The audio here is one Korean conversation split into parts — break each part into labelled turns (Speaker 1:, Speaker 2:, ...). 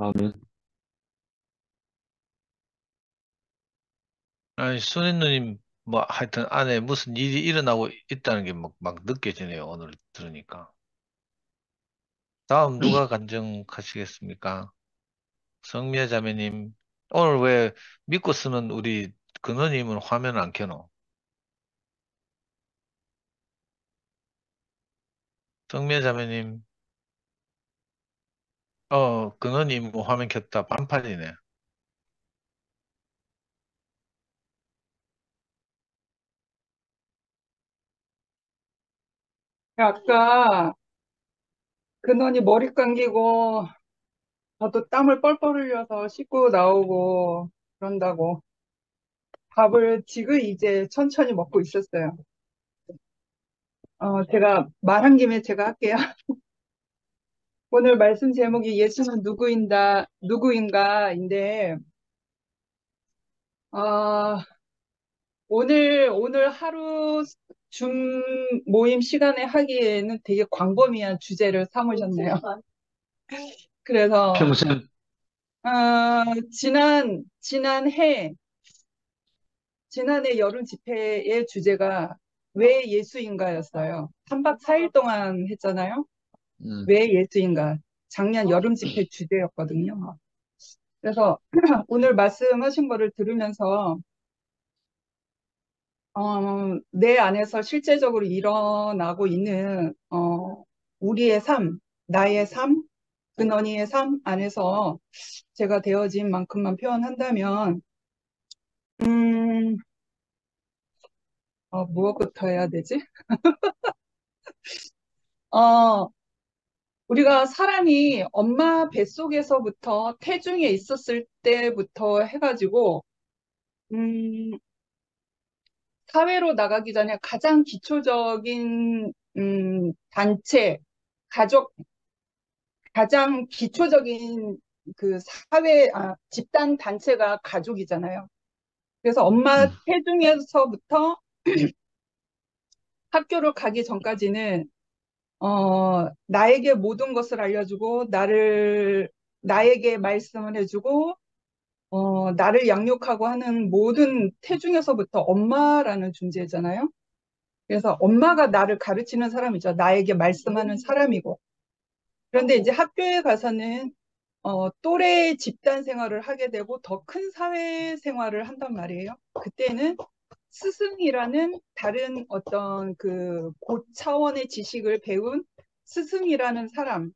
Speaker 1: 아멘.
Speaker 2: 아니, 순인 누님, 뭐, 하여튼 안에 무슨 일이 일어나고 있다는 게 막 느껴지네요. 오늘 들으니까. 다음 누가 간증하시겠습니까? 성미아 자매님. 오늘 왜 믿고 쓰는 우리 근호님은 화면 안 켜노? 성미아 자매님. 근호님 뭐 화면 켰다. 반판이네.
Speaker 3: 아까 근원이 머리 감기고 저도 땀을 뻘뻘 흘려서 씻고 나오고 그런다고 밥을 지금 이제 천천히 먹고 있었어요. 제가 말한 김에 제가 할게요. 오늘 말씀 제목이 예수는 누구인가인데, 어, 오늘 하루 줌 모임 시간에 하기에는 되게 광범위한 주제를 삼으셨네요. 그래서,
Speaker 1: 평생,
Speaker 3: 지난해 여름 집회의 주제가 왜 예수인가였어요. 3박 4일 동안 했잖아요.
Speaker 1: 음,
Speaker 3: 왜 예수인가. 작년 여름 집회 주제였거든요. 그래서 오늘 말씀하신 거를 들으면서 내 안에서 실제적으로 일어나고 있는 우리의 삶, 나의 삶, 근원이의 삶 안에서 제가 되어진 만큼만 표현한다면 음, 무엇부터 해야 되지? 어, 우리가 사람이 엄마 뱃속에서부터 태중에 있었을 때부터 해가지고, 음, 사회로 나가기 전에 가장 기초적인, 단체, 가족, 가장 기초적인 그 집단 단체가 가족이잖아요. 그래서 엄마
Speaker 1: 음,
Speaker 3: 태중에서부터 학교를 가기 전까지는 나에게 모든 것을 알려주고, 나에게 말씀을 해주고, 나를 양육하고 하는 모든 태중에서부터 엄마라는 존재잖아요. 그래서 엄마가 나를 가르치는 사람이죠. 나에게 말씀하는 사람이고. 그런데 이제 학교에 가서는, 또래 집단 생활을 하게 되고 더 큰 사회 생활을 한단 말이에요. 그때는 스승이라는 다른 어떤 그 고차원의 지식을 배운 스승이라는 사람이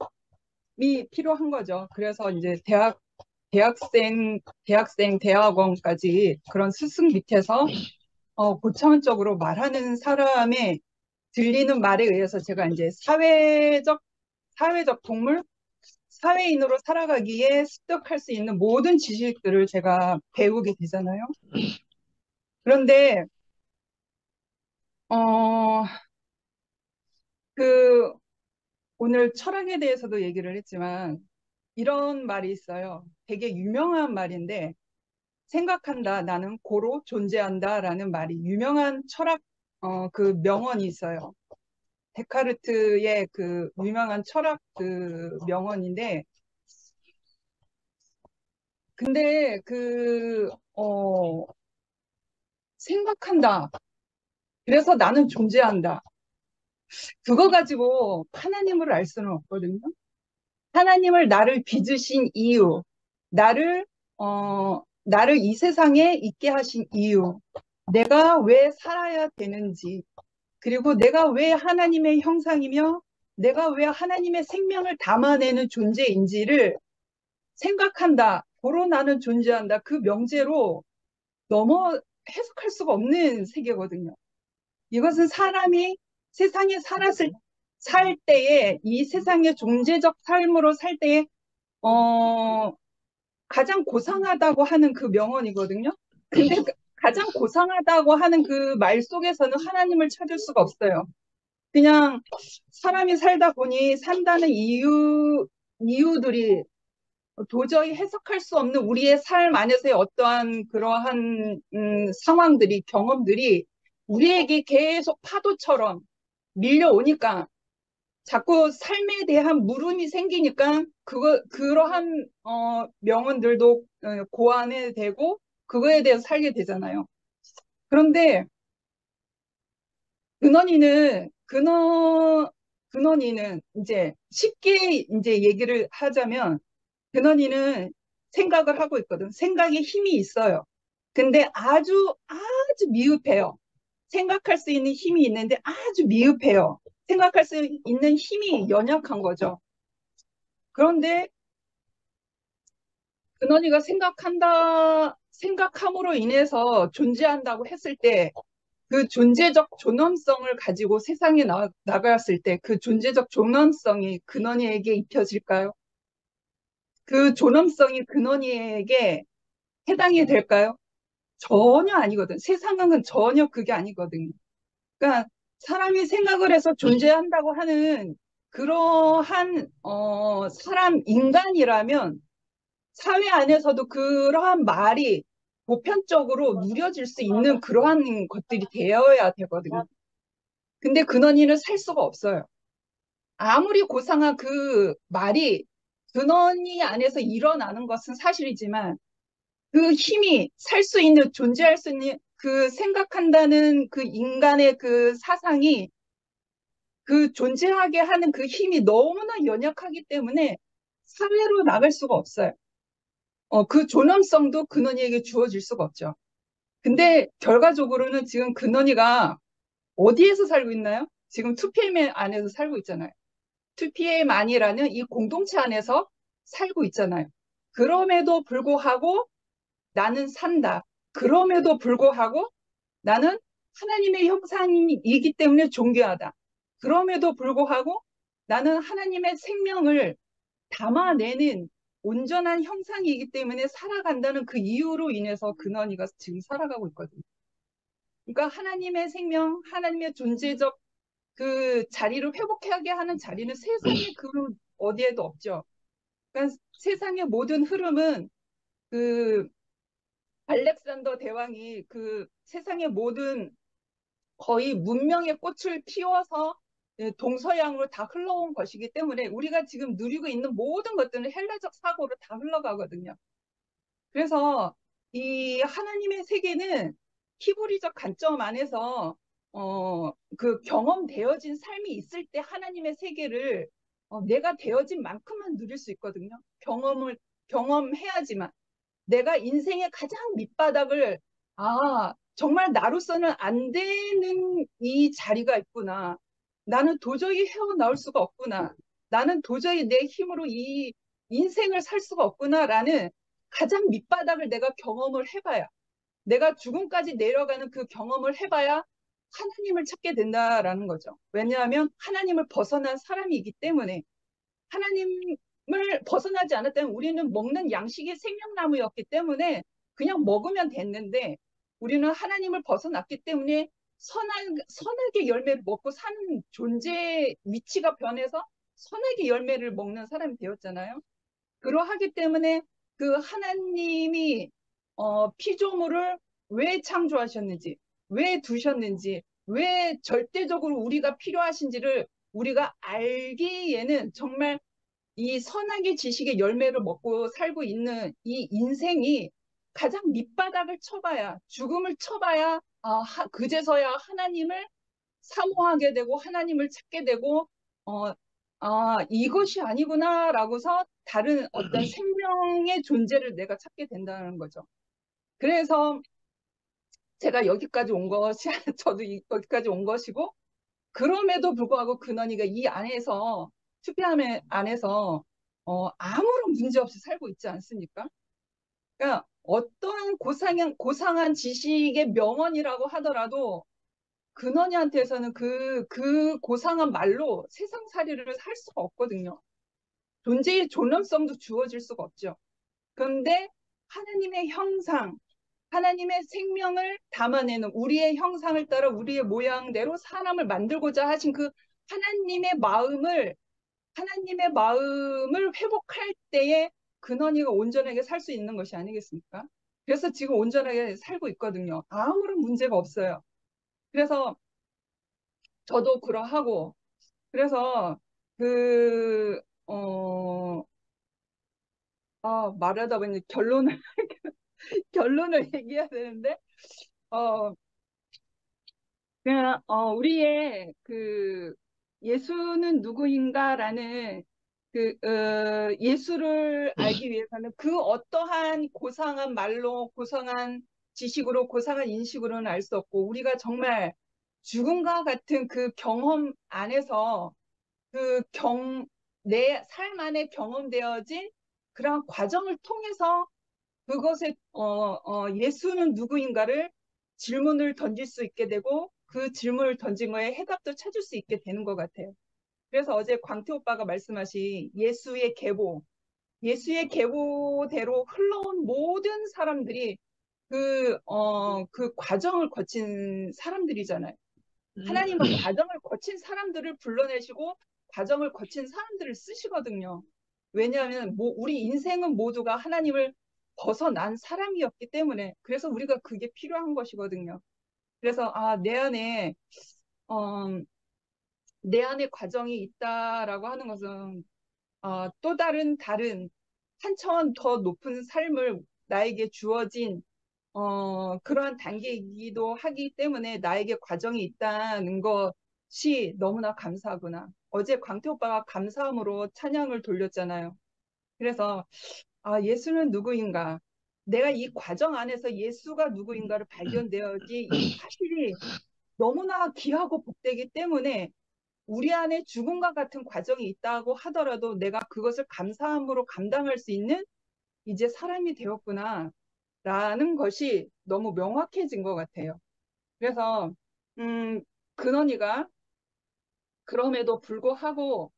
Speaker 3: 필요한 거죠. 그래서 이제 대학원까지 그런 스승 밑에서 고차원적으로 말하는 사람의 들리는 말에 의해서 제가 이제 사회적 동물, 사회인으로 살아가기에 습득할 수 있는 모든 지식들을 제가 배우게 되잖아요. 그런데 어, 그 오늘 철학에 대해서도 얘기를 했지만 이런 말이 있어요. 되게 유명한 말인데 생각한다, 나는 고로 존재한다라는 말이 유명한 철학 그 명언이 있어요. 데카르트의 그 유명한 철학 그 명언인데 근데 생각한다. 그래서 나는 존재한다. 그거 가지고 하나님을 알 수는 없거든요. 하나님을 나를 빚으신 이유, 나를, 나를 이 세상에 있게 하신 이유, 내가 왜 살아야 되는지, 그리고 내가 왜 하나님의 형상이며 내가 왜 하나님의 생명을 담아내는 존재인지를 생각한다. 고로 나는 존재한다. 그 명제로 넘어 해석할 수가 없는 세계거든요. 이것은 사람이 세상에 살 때에 이 세상의 존재적 삶으로 살 때에 어, 가장 고상하다고 하는 그 명언이거든요. 근데 가장 고상하다고 하는 그 말 속에서는 하나님을 찾을 수가 없어요. 그냥 사람이 살다 보니 산다는 이유들이 도저히 해석할 수 없는 우리의 삶 안에서의 어떠한 그러한 상황들이, 경험들이 우리에게 계속 파도처럼 밀려오니까 자꾸 삶에 대한 물음이 생기니까 그러한 명언들도 고안에 되고 그거에 대해서 살게 되잖아요. 그런데 근원이는 이제 쉽게 이제 얘기를 하자면 근원이는 생각을 하고 있거든. 생각에 힘이 있어요. 근데 아주 미흡해요. 생각할 수 있는 힘이 있는데 아주 미흡해요. 생각할 수 있는 힘이 연약한 거죠. 그런데 근원이가 생각함으로 인해서 존재한다고 했을 때 그 존재적 존엄성을 가지고 세상에 나갔을 때 그 존재적 존엄성이 근원이에게 입혀질까요? 그 존엄성이 근원이에게 해당이 될까요? 전혀 아니거든. 세상은 전혀 그게 아니거든요. 그러니까 사람이 생각을 해서 존재한다고 하는 그러한 사람 인간이라면 사회 안에서도 그러한 말이 보편적으로 누려질 수 있는 그러한 것들이 되어야 되거든요. 근데 근원이는 살 수가 없어요. 아무리 고상한 그 말이 근원이 안에서 일어나는 것은 사실이지만 그 힘이 살 수 있는, 존재할 수 있는 그 생각한다는 그 인간의 그 사상이 그 존재하게 하는 그 힘이 너무나 연약하기 때문에 사회로 나갈 수가 없어요. 그 존엄성도 근원이에게 주어질 수가 없죠. 근데 결과적으로는 지금 근원이가 어디에서 살고 있나요? 지금 2PM 안에서 살고 있잖아요. 2PM만이라는 이 공동체 안에서 살고 있잖아요. 그럼에도 불구하고 나는 산다. 그럼에도 불구하고 나는 하나님의 형상이기 때문에 존귀하다. 그럼에도 불구하고 나는 하나님의 생명을 담아내는 온전한 형상이기 때문에 살아간다는 그 이유로 인해서 근원이가 지금 살아가고 있거든요. 그러니까 하나님의 생명, 하나님의 존재적 그 자리를 회복하게 하는 자리는 세상에 그 어디에도 없죠. 그러니까 세상의 모든 흐름은 그 알렉산더 대왕이 그 세상의 모든 거의 문명의 꽃을 피워서 동서양으로 다 흘러온 것이기 때문에 우리가 지금 누리고 있는 모든 것들은 헬라적 사고로 다 흘러가거든요. 그래서 이 하나님의 세계는 히브리적 관점 안에서 그 경험되어진 삶이 있을 때 하나님의 세계를 내가 되어진 만큼만 누릴 수 있거든요. 경험해야지만 내가 인생의 가장 밑바닥을 정말 나로서는 안 되는 이 자리가 있구나. 나는 도저히 헤어나올 수가 없구나. 나는 도저히 내 힘으로 이 인생을 살 수가 없구나라는 가장 밑바닥을 내가 경험을 해봐야, 내가 죽음까지 내려가는 그 경험을 해봐야 하나님을 찾게 된다라는 거죠. 왜냐하면 하나님을 벗어난 사람이기 때문에, 하나님을 벗어나지 않았다면 우리는 먹는 양식이 생명나무였기 때문에 그냥 먹으면 됐는데, 우리는 하나님을 벗어났기 때문에 선하게 열매를 먹고 사는 존재 위치가 변해서 선하게 열매를 먹는 사람이 되었잖아요. 그러하기 때문에 그 하나님이 피조물을 왜 창조하셨는지, 왜 두셨는지, 왜 절대적으로 우리가 필요하신지를 우리가 알기에는 정말 이 선악의 지식의 열매를 먹고 살고 있는 이 인생이 가장 밑바닥을 쳐봐야, 죽음을 쳐봐야 그제서야 하나님을 사모하게 되고 하나님을 찾게 되고 이것이 아니구나라고서 다른 어떤 생명의 존재를 내가 찾게 된다는 거죠. 그래서 제가 여기까지 온 것이 저도 여기까지 온 것이고, 그럼에도 불구하고 근원이가 이 안에서 투표함의 안에서 아무런 문제 없이 살고 있지 않습니까? 그러니까 어떠한 고상한 지식의 명언이라고 하더라도 근원이한테서는 그 고상한 말로 세상살이를 할 수가 없거든요. 존재의 존엄성도 주어질 수가 없죠. 그런데 하나님의 형상, 하나님의 생명을 담아내는 우리의 형상을 따라 우리의 모양대로 사람을 만들고자 하신 그 하나님의 마음을 회복할 때에 근원이가 온전하게 살 수 있는 것이 아니겠습니까? 그래서 지금 온전하게 살고 있거든요. 아무런 문제가 없어요. 그래서 저도 그러하고, 그래서 그, 말하다 보니 결론을 얘기해야 되는데, 어, 그냥, 우리의 예수는 누구인가라는 예수를 알기 위해서는 그 어떠한 고상한 말로, 고상한 지식으로, 고상한 인식으로는 알 수 없고, 우리가 정말 죽음과 같은 그 경험 안에서 그 내 삶 안에 경험되어진 그러한 과정을 통해서 그것에 예수는 누구인가를 질문을 던질 수 있게 되고 그 질문을 던진 거에 해답도 찾을 수 있게 되는 것 같아요. 그래서 어제 광태 오빠가 말씀하신 예수의 계보대로 흘러온 모든 사람들이 그 과정을 거친 사람들이잖아요. 하나님은 과정을 거친 사람들을 불러내시고 과정을 거친 사람들을 쓰시거든요. 왜냐하면 우리 인생은 모두가 하나님을 벗어난 사람이었기 때문에 그래서 우리가 그게 필요한 것이거든요. 그래서 어, 내 안에 과정이 있다라고 하는 것은 또 다른 한 차원 더 높은 삶을 나에게 주어진 그러한 단계이기도 하기 때문에 나에게 과정이 있다는 것이 너무나 감사하구나. 어제 광태 오빠가 감사함으로 찬양을 돌렸잖아요. 그래서 예수는 누구인가? 내가 이 과정 안에서 예수가 누구인가를 발견되어야지 이 사실이 너무나 귀하고 복되기 때문에 우리 안에 죽음과 같은 과정이 있다고 하더라도 내가 그것을 감사함으로 감당할 수 있는 이제 사람이 되었구나. 라는 것이 너무 명확해진 것 같아요. 그래서, 근원이가 그럼에도 불구하고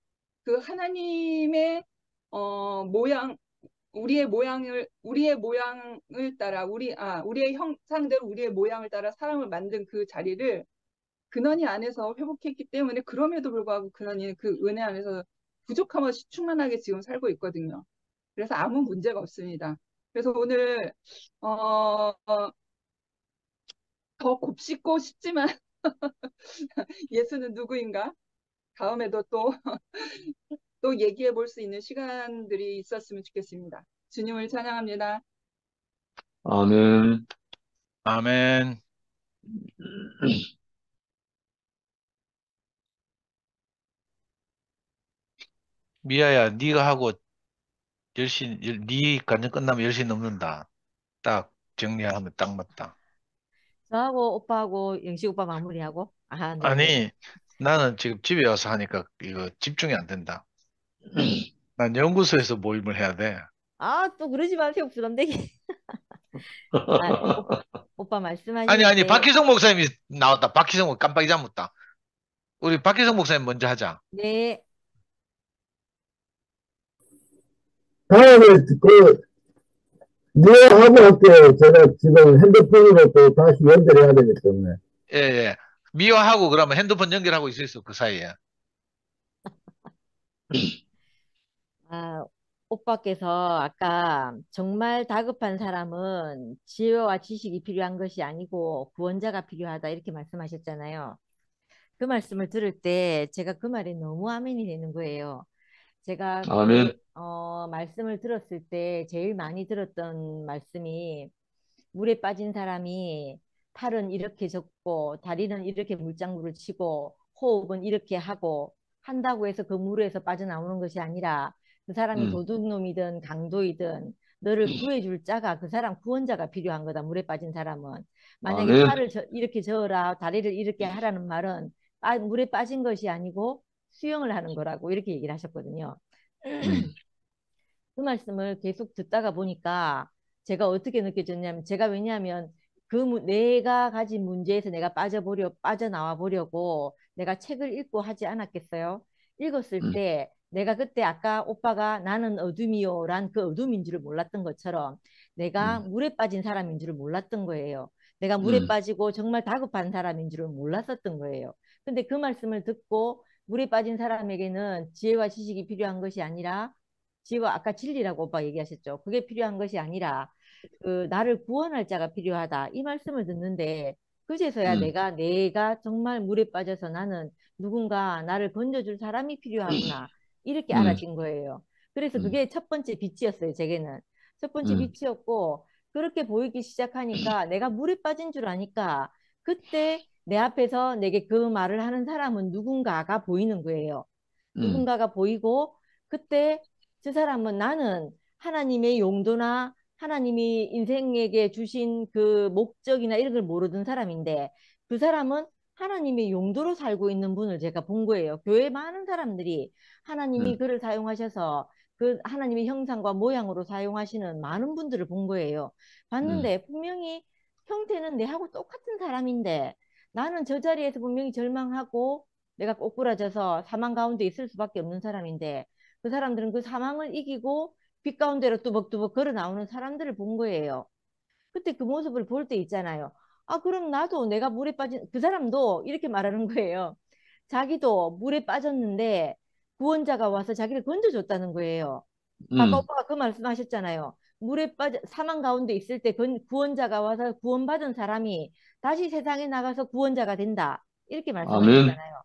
Speaker 3: 그 하나님의, 모양, 우리의 모양을 따라, 우리의 형상대로 우리의 모양을 따라 사람을 만든 그 자리를 근원이 안에서 회복했기 때문에 그럼에도 불구하고 근원이는 그 은혜 안에서 부족함 없이 충만하게 지금 살고 있거든요. 그래서 아무 문제가 없습니다. 그래서 오늘, 어, 더 곱씹고 싶지만 예수는 누구인가? 다음에도 또 얘기해 볼 수 있는 시간들이 있었으면 좋겠습니다. 주님을 찬양합니다.
Speaker 1: 아멘.
Speaker 2: 아멘. 미아야, 네가 하고 10시, 네 간증 끝나면 10시 넘는다. 딱 정리하면 딱 맞다.
Speaker 4: 저하고 오빠하고 영식 오빠 마무리하고. 아, 네네.
Speaker 2: 아니, 나는 지금 집에 와서 하니까 이거 집중이 안 된다. 난 연구소에서 모임을 해야 돼.
Speaker 4: 아, 또 그러지 마세요. 부담되게. 아, 오빠 말씀하실
Speaker 2: 아니,
Speaker 4: 때,
Speaker 2: 박희성 목사님이 나왔다. 박희성 목사 깜빡 잊어먹다. 우리 박희성 목사님 먼저 하자.
Speaker 4: 네,
Speaker 1: 다음에 미화하고 할게요. 제가 지금 핸드폰으로 또 다시 연결해야 되기 때문에.
Speaker 2: 예, 예. 미화하고 그러면 핸드폰 연결하고 있을 수, 그 사이에.
Speaker 4: 아, 오빠께서 아까 정말 다급한 사람은 지혜와 지식이 필요한 것이 아니고 구원자가 필요하다 이렇게 말씀하셨잖아요. 그 말씀을 들을 때 제가 그 말에 너무 아멘이 되는 거예요. 제가
Speaker 1: 아멘.
Speaker 4: 말씀을 들었을 때 제일 많이 들었던 말씀이 물에 빠진 사람이 팔은 이렇게 접고 다리는 이렇게 물장구를 치고 호흡은 이렇게 하고 한다고 해서 그 물에서 빠져나오는 것이 아니라 그 사람이
Speaker 1: 음,
Speaker 4: 도둑놈이든 강도이든 너를 구해줄 자가 그 사람 구원자가 필요한 거다. 물에 빠진 사람은 만약에
Speaker 1: 아멘.
Speaker 4: 팔을 이렇게 저어라 다리를 이렇게 하라는 말은 물에 빠진 것이 아니고 수영을 하는 거라고 이렇게 얘기를 하셨거든요.
Speaker 1: 음,
Speaker 4: 그 말씀을 계속 듣다가 보니까 제가 어떻게 느껴졌냐면 제가 왜냐하면 내가 가진 문제에서 내가 빠져나와 보려고 내가 책을 읽고 하지 않았겠어요. 읽었을
Speaker 1: 음,
Speaker 4: 때 내가 그때 아까 오빠가 나는 어둠이요란 그 어둠인 줄을 몰랐던 것처럼 내가
Speaker 1: 음,
Speaker 4: 물에 빠진 사람인 줄을 몰랐던 거예요. 내가 물에
Speaker 1: 음,
Speaker 4: 빠지고 정말 다급한 사람인 줄을 몰랐었던 거예요. 근데 그 말씀을 듣고 물에 빠진 사람에게는 지혜와 지식이 필요한 것이 아니라 지혜와 아까 진리라고 오빠 얘기하셨죠. 그게 필요한 것이 아니라 그 나를 구원할 자가 필요하다. 이 말씀을 듣는데 그제서야
Speaker 5: 음,
Speaker 4: 내가 정말 물에 빠져서 나는 누군가 나를 건져줄 사람이 필요하구나. 이렇게
Speaker 5: 음,
Speaker 4: 알아진 거예요. 그래서
Speaker 5: 음,
Speaker 4: 그게 첫 번째 빛이었어요, 제게는. 첫 번째
Speaker 5: 음,
Speaker 4: 빛이었고, 그렇게 보이기 시작하니까 내가 물에 빠진 줄 아니까 그때 내 앞에서 내게 그 말을 하는 사람은 누군가가 보이는 거예요.
Speaker 5: 음,
Speaker 4: 누군가가 보이고 그때 저 사람은 나는 하나님의 용도나 하나님이 인생에게 주신 그 목적이나 이런 걸 모르던 사람인데 그 사람은 하나님의 용도로 살고 있는 분을 제가 본 거예요. 교회 많은 사람들이 하나님이
Speaker 5: 음,
Speaker 4: 그를 사용하셔서 그 하나님의 형상과 모양으로 사용하시는 많은 분들을 본 거예요.
Speaker 5: 음,
Speaker 4: 봤는데 분명히 형태는 내하고 똑같은 사람인데 나는 저 자리에서 분명히 절망하고 내가 꼬꾸라져서 사망 가운데 있을 수밖에 없는 사람인데 그 사람들은 그 사망을 이기고 빛 가운데로 뚜벅뚜벅 걸어 나오는 사람들을 본 거예요. 그때 그 모습을 볼 때 있잖아요. 아, 그럼 나도 내가 물에 빠진 그 사람도 이렇게 말하는 거예요. 자기도 물에 빠졌는데 구원자가 와서 자기를 건져줬다는 거예요. 아까
Speaker 5: 음.
Speaker 4: 오빠가 그 말씀하셨잖아요. 물에 빠져 사망 가운데 있을 때 구원자가 와서 구원받은 사람이 다시 세상에 나가서 구원자가 된다. 이렇게
Speaker 5: 아멘.
Speaker 4: 말씀하셨잖아요.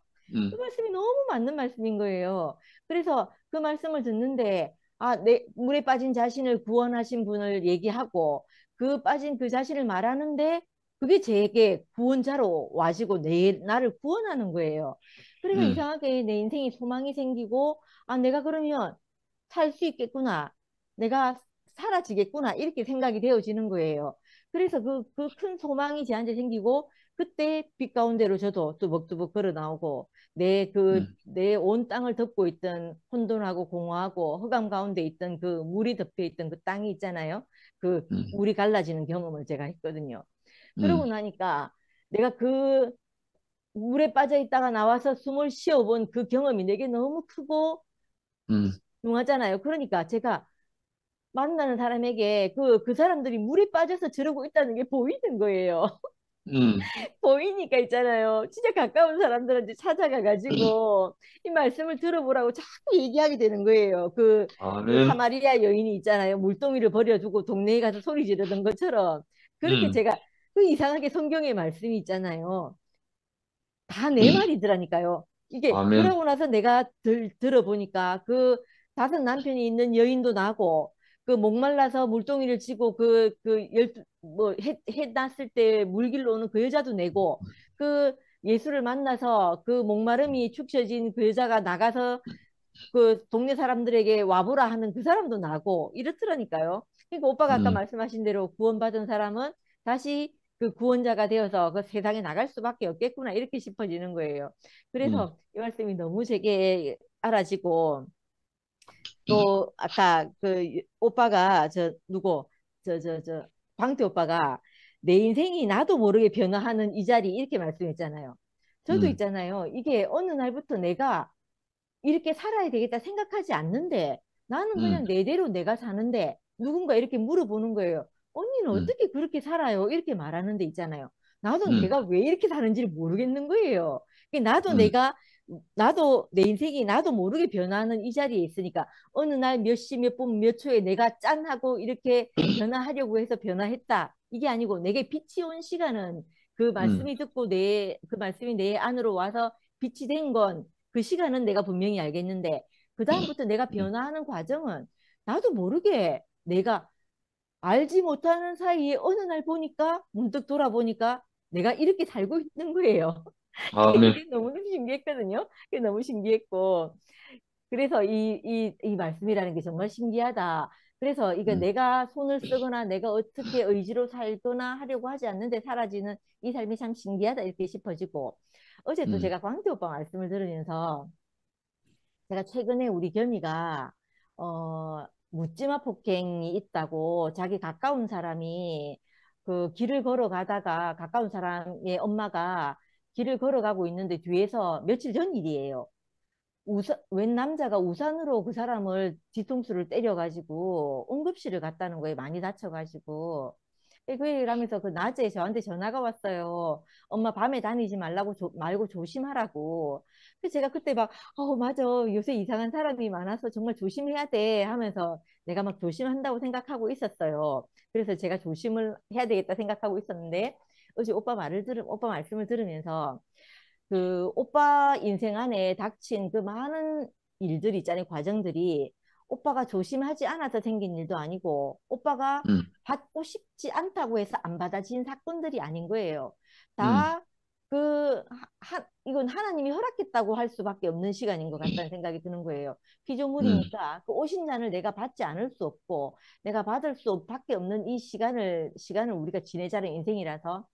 Speaker 4: 그
Speaker 5: 음,
Speaker 4: 말씀이 너무 맞는 말씀인 거예요. 그래서 그 말씀을 듣는데 아, 내 물에 빠진 자신을 구원하신 분을 얘기하고 그 빠진 그 자신을 말하는데 그게 제게 구원자로 와지고 나를 구원하는 거예요. 그래서
Speaker 5: 음,
Speaker 4: 이상하게 내 인생이 소망이 생기고 아, 내가 그러면 살 수 있겠구나. 내가 사라지겠구나. 이렇게 생각이 되어지는 거예요. 그래서 그 큰 소망이 저한테 생기고 그때 빛 가운데로 저도 뚜벅뚜벅 걸어 나오고
Speaker 5: 음,
Speaker 4: 내 온 땅을 덮고 있던 혼돈하고 공허하고 흑암 가운데 있던 그 물이 덮여 있던 그 땅이 있잖아요. 그
Speaker 5: 음,
Speaker 4: 물이 갈라지는 경험을 제가 했거든요.
Speaker 5: 음,
Speaker 4: 그러고 나니까 내가 그 물에 빠져 있다가 나와서 숨을 쉬어본 그 경험이 내게 너무 크고
Speaker 5: 음,
Speaker 4: 중하잖아요. 그러니까 제가 만나는 사람에게 그 사람들이 물에 빠져서 저러고 있다는 게 보이는 거예요.
Speaker 5: 음,
Speaker 4: 보이니까 있잖아요. 진짜 가까운 사람들한테 찾아가가지고 이 말씀을 들어보라고 자꾸 얘기하게 되는 거예요. 그
Speaker 5: 아멘.
Speaker 4: 사마리아 여인이 있잖아요. 물동이를 버려두고 동네에 가서 소리 지르던 것처럼 그렇게
Speaker 5: 음,
Speaker 4: 제가 그 이상하게 성경의 말씀이 있잖아요. 다 내 말이더라니까요. 이게
Speaker 5: 아멘.
Speaker 4: 그러고 나서 내가 들어보니까 그 다섯 남편이 있는 여인도 나고 그 목말라서 물동이를 치고 해 났을 때 물길로 오는 그 여자도 내고 그 예수를 만나서 그 목마름이 축처진 그 여자가 나가서 그 동네 사람들에게 와보라 하는 그 사람도 나고 이렇더라니까요. 그러니까 오빠가 아까
Speaker 5: 음,
Speaker 4: 말씀하신 대로 구원받은 사람은 다시 그 구원자가 되어서 그 세상에 나갈 수밖에 없겠구나 이렇게 싶어지는 거예요.
Speaker 5: 음,
Speaker 4: 그래서 이 말씀이 너무 제게 알아지고 또 아까 그 오빠가 광태 오빠가 내 인생이 나도 모르게 변화하는 이 자리 이렇게 말씀했잖아요. 저도
Speaker 5: 음,
Speaker 4: 있잖아요. 이게 어느 날부터 내가 이렇게 살아야 되겠다 생각하지 않는데 나는
Speaker 5: 음,
Speaker 4: 그냥 내대로 내가 사는데 누군가 이렇게 물어보는 거예요. 언니는
Speaker 5: 음,
Speaker 4: 어떻게 그렇게 살아요? 이렇게 말하는데 있잖아요. 나도
Speaker 5: 음,
Speaker 4: 내가 왜 이렇게 사는지를 모르겠는 거예요.
Speaker 5: 음,
Speaker 4: 나도 내 인생이 나도 모르게 변화하는 이 자리에 있으니까 어느 날 몇 시, 몇 분, 몇 초에 내가 짠 하고 이렇게 변화하려고 해서 변화했다. 이게 아니고 내게 빛이 온 시간은 그
Speaker 5: 음,
Speaker 4: 말씀이 듣고 그 말씀이 내 안으로 와서 빛이 된 건 그 시간은 내가 분명히 알겠는데 그다음부터 내가
Speaker 5: 음,
Speaker 4: 변화하는 과정은 나도 모르게 내가 알지 못하는 사이에 어느 날 보니까 문득 돌아보니까 내가 이렇게 살고 있는 거예요.
Speaker 5: 아멘.
Speaker 4: 그게 너무 신기했거든요. 그게 너무 신기했고 그래서 이 말씀이라는 게 정말 신기하다. 그래서 이거
Speaker 5: 음,
Speaker 4: 내가 손을 쓰거나 내가 어떻게 의지로 살거나 하려고 하지 않는데 사라지는 이 삶이 참 신기하다 이렇게 싶어지고 어제 또
Speaker 5: 음,
Speaker 4: 제가 광태 오빠 말씀을 들으면서 제가 최근에 우리 겸이가 묻지마 폭행이 있다고 자기 가까운 사람이 그 길을 걸어가다가 가까운 사람의 엄마가 길을 걸어가고 있는데 뒤에서 며칠 전 일이에요. 웬 남자가 우산으로 그 사람을 뒤통수를 때려가지고 응급실을 갔다는 거에 많이 다쳐가지고 그 얘기를 하면서 그 낮에 저한테 전화가 왔어요. 엄마 밤에 다니지 말고 조심하라고. 그래서 제가 그때 막 맞아. 요새 이상한 사람이 많아서 정말 조심해야 돼 하면서 내가 막 조심한다고 생각하고 있었어요. 그래서 제가 조심을 해야 되겠다 생각하고 있었는데 어제 오빠 말씀을 들으면서 그 오빠 인생 안에 닥친 그 많은 일들이 있잖아요. 과정들이 오빠가 조심하지 않아서 생긴 일도 아니고 오빠가
Speaker 5: 음,
Speaker 4: 받고 싶지 않다고 해서 안 받아진 사건들이 아닌 거예요.
Speaker 5: 음,
Speaker 4: 다 이건 하나님이 허락했다고 할 수밖에 없는 시간인 것 같다는 생각이 드는 거예요.
Speaker 5: 음,
Speaker 4: 피조물이니까 그 오신 자를 내가 받지 않을 수 없고 내가 받을 수 밖에 없는 이 시간을 우리가 지내자는 인생이라서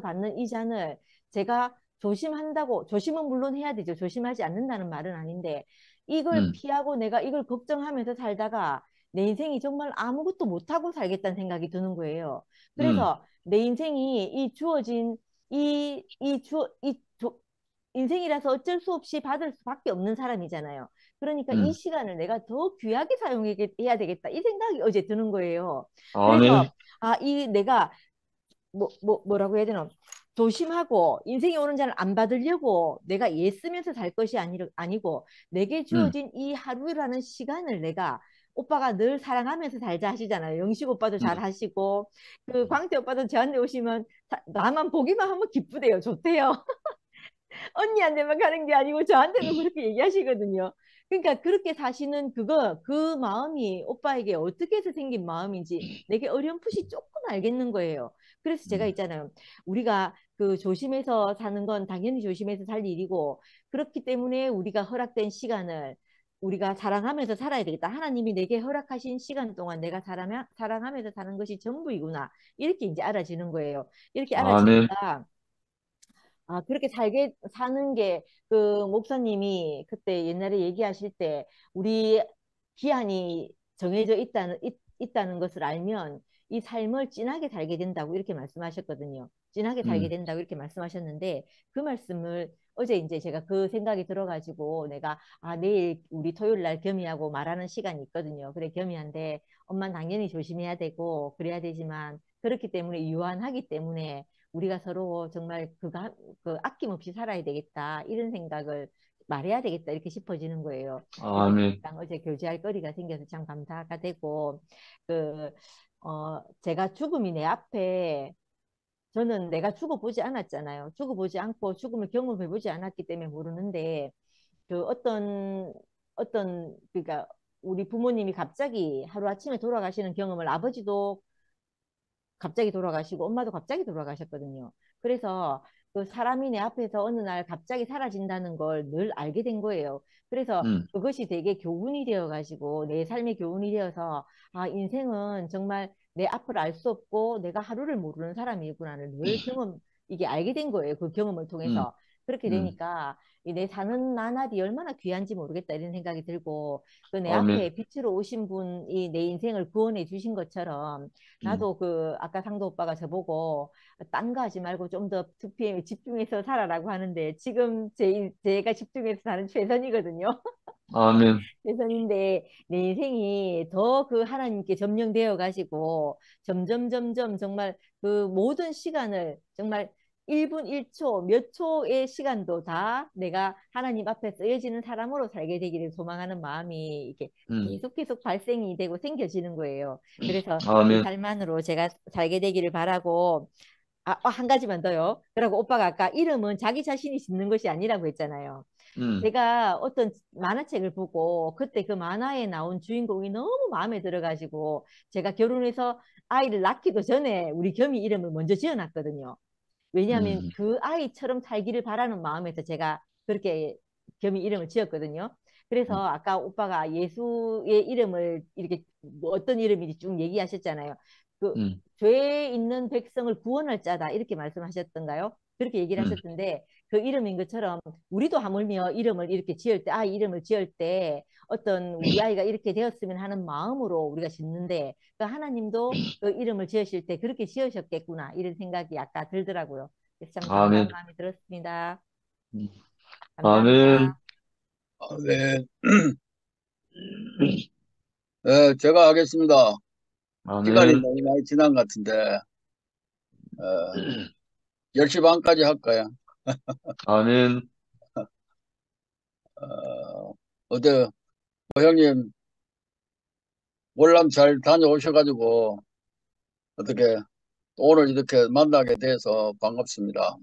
Speaker 4: 받는 이 잔을 제가 조심은 물론 해야 되죠. 조심하지 않는다는 말은 아닌데 이걸
Speaker 5: 음,
Speaker 4: 피하고 내가 이걸 걱정하면서 살다가 내 인생이 정말 아무것도 못하고 살겠다는 생각이 드는 거예요.
Speaker 5: 음,
Speaker 4: 그래서 내 인생이 이 주어진 인생이라서 어쩔 수 없이 받을 수밖에 없는 사람이잖아요. 그러니까 이
Speaker 5: 음.
Speaker 4: 시간을 내가 더 귀하게 사용해야 되겠다. 이 생각이 어제 드는 거예요.
Speaker 5: 아멘.
Speaker 4: 그래서 내가 뭐라고 해야 되나? 조심하고 인생이 오는 자를 안 받으려고 내가 애쓰면서 살 것이 아니고 내게
Speaker 5: 음,
Speaker 4: 주어진 이 하루라는 시간을 내가 오빠가 늘 사랑하면서 살자 하시잖아요. 영식 오빠도 잘
Speaker 5: 음.
Speaker 4: 하시고 그 광태 오빠도 저한테 오시면 나만 보기만 하면 기쁘대요. 좋대요. 언니한테만 가는 게 아니고 저한테도 그렇게 얘기하시거든요. 그러니까 그렇게 사시는 그 마음이 오빠에게 어떻게 해서 생긴 마음인지 내게 어렴풋이 조금 알겠는 거예요. 그래서 제가 있잖아요. 우리가 그 조심해서 사는 건 당연히 조심해서 살 일이고 그렇기 때문에 우리가 허락된 시간을 우리가 사랑하면서 살아야 되겠다. 하나님이 내게 허락하신 시간 동안 내가 사랑하면서 사는 것이 전부이구나. 이렇게 이제 알아지는 거예요. 이렇게
Speaker 5: 아멘.
Speaker 4: 알아지니까 그렇게 사는 게, 그, 목사님이 그때 옛날에 얘기하실 때, 우리 기한이 정해져 있다는 것을 알면, 이 삶을 진하게 살게 된다고 이렇게 말씀하셨거든요. 진하게 살게
Speaker 5: 음,
Speaker 4: 된다고 이렇게 말씀하셨는데, 그 말씀을 어제 이제 제가 그 생각이 들어가지고, 내가, 내일 우리 토요일 날 겸이하고 말하는 시간이 있거든요. 그래, 겸이한데, 엄마 당연히 조심해야 되고, 그래야 되지만, 그렇기 때문에, 유한하기 때문에, 우리가 서로 정말 아낌없이 살아야 되겠다 이런 생각을 말해야 되겠다 이렇게 싶어지는 거예요. 그래서
Speaker 5: 아멘.
Speaker 4: 어제 교제할 거리가 생겨서 참 감사가 되고 그 제가 죽음이 내 앞에 저는 내가 죽어보지 않았잖아요. 죽어보지 않고 죽음을 경험해보지 않았기 때문에 모르는데 그 그러니까 우리 부모님이 갑자기 하루아침에 돌아가시는 경험을 아버지도 갑자기 돌아가시고 엄마도 갑자기 돌아가셨거든요. 그래서 그 사람이 내 앞에서 어느 날 갑자기 사라진다는 걸 늘 알게 된 거예요. 그래서
Speaker 5: 음,
Speaker 4: 그것이 되게 교훈이 되어가지고 내 삶의 교훈이 되어서 인생은 정말 내 앞을 알 수 없고 내가 하루를 모르는 사람이구나를 늘 이게 알게 된 거예요. 그 경험을
Speaker 5: 음,
Speaker 4: 통해서. 그렇게
Speaker 5: 음.
Speaker 4: 되니까 이 내 사는 나날이 얼마나 귀한지 모르겠다 이런 생각이 들고 그 내
Speaker 5: 아멘.
Speaker 4: 앞에 빛으로 오신 분이 내 인생을 구원해 주신 것처럼
Speaker 5: 음,
Speaker 4: 나도 아까 상도 오빠가 저보고 딴 거 하지 말고 좀 더 집중해서 살아라고 하는데 지금 제가 집중해서 사는 최선이거든요.
Speaker 5: 아멘.
Speaker 4: 최선인데 내 인생이 더 그 하나님께 점령되어 가지고 점점 점점 정말 그 모든 시간을 정말 1분 1초 몇 초의 시간도 다 내가 하나님 앞에 쓰여지는 사람으로 살게 되기를 소망하는 마음이 이렇게
Speaker 5: 음,
Speaker 4: 계속 발생이 되고 생겨지는 거예요. 그래서 이
Speaker 5: 아멘.
Speaker 4: 삶만으로 제가 살게 되기를 바라고 한 가지만 더요. 그리고 오빠가 아까 이름은 자기 자신이 짓는 것이 아니라고 했잖아요.
Speaker 5: 음,
Speaker 4: 제가 어떤 만화책을 보고 그때 그 만화에 나온 주인공이 너무 마음에 들어가지고 제가 결혼해서 아이를 낳기도 전에 우리 겸이 이름을 먼저 지어놨거든요. 왜냐하면
Speaker 5: 음,
Speaker 4: 그 아이처럼 살기를 바라는 마음에서 제가 그렇게 겸이 이름을 지었거든요. 그래서
Speaker 5: 음,
Speaker 4: 아까 오빠가 예수의 이름을 이렇게 뭐 어떤 이름인지 쭉 얘기하셨잖아요. 그
Speaker 5: 음,
Speaker 4: 죄에 있는 백성을 구원할 자다 이렇게 말씀하셨던가요? 그렇게 얘기를
Speaker 5: 음,
Speaker 4: 하셨던데 그 이름인 것처럼 우리도 하물며 이름을 이렇게 지을 때 아이 이름을 지을 때 어떤 우리 아이가 이렇게 되었으면 하는 마음으로 우리가 짓는데 그 하나님도 그 이름을 지으실 때 그렇게 지으셨겠구나 이런 생각이 아까 들더라고요. 그래서 참 감사한
Speaker 5: 아멘.
Speaker 4: 마음이 들었습니다.
Speaker 5: 음, 아멘.
Speaker 4: 감사합니다.
Speaker 1: 네. 네, 제가 하겠습니다. 시간이
Speaker 5: 아멘.
Speaker 1: 너무 많이 지난 것 같은데, 어, 10시 반까지 할까요?
Speaker 5: 아멘.
Speaker 1: 어때, 형님, 월남 잘 다녀오셔가지고, 어떻게, 또 오늘 이렇게 만나게 돼서 반갑습니다.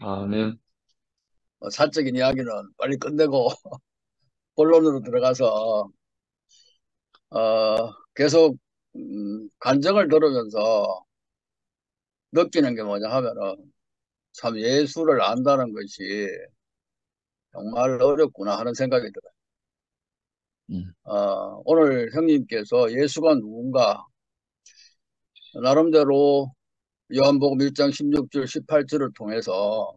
Speaker 5: 아멘.
Speaker 1: 사적인 이야기는 빨리 끝내고 본론으로 들어가서 계속 간증을 들으면서 느끼는 게 뭐냐 하면은 참 예수를 안다는 것이 정말 어렵구나 하는 생각이 들어요. 오늘 형님께서 예수가 누군가 나름대로 요한복음 1장 16절 18절을 통해서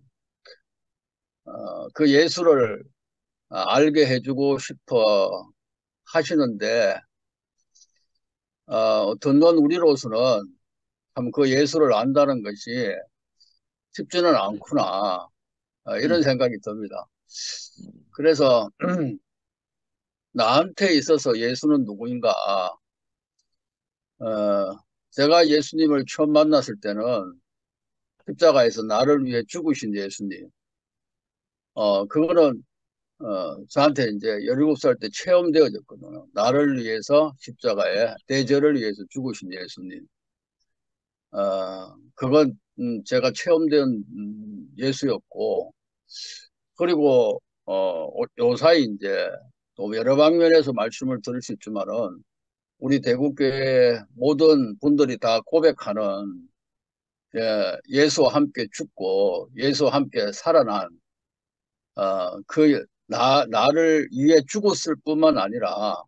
Speaker 1: 그 예수를 알게 해주고 싶어 하시는데 듣는 우리로서는 참 그 예수를 안다는 것이 쉽지는 않구나 이런 생각이 듭니다. 그래서 나한테 있어서 예수는 누구인가? 제가 예수님을 처음 만났을 때는 십자가에서 나를 위해 죽으신 예수님. 그거는 저한테 이제 17살 때 체험되어졌거든요. 나를 위해서 십자가에 대저를 위해서 죽으신 예수님. 그건 제가 체험된 예수였고, 그리고 요 사이 이제 또 여러 방면에서 말씀을 들을 수 있지만은 우리 대국교회 모든 분들이 다 고백하는 예수와 함께 죽고 예수와 함께 살아난 나를 위해 죽었을 뿐만 아니라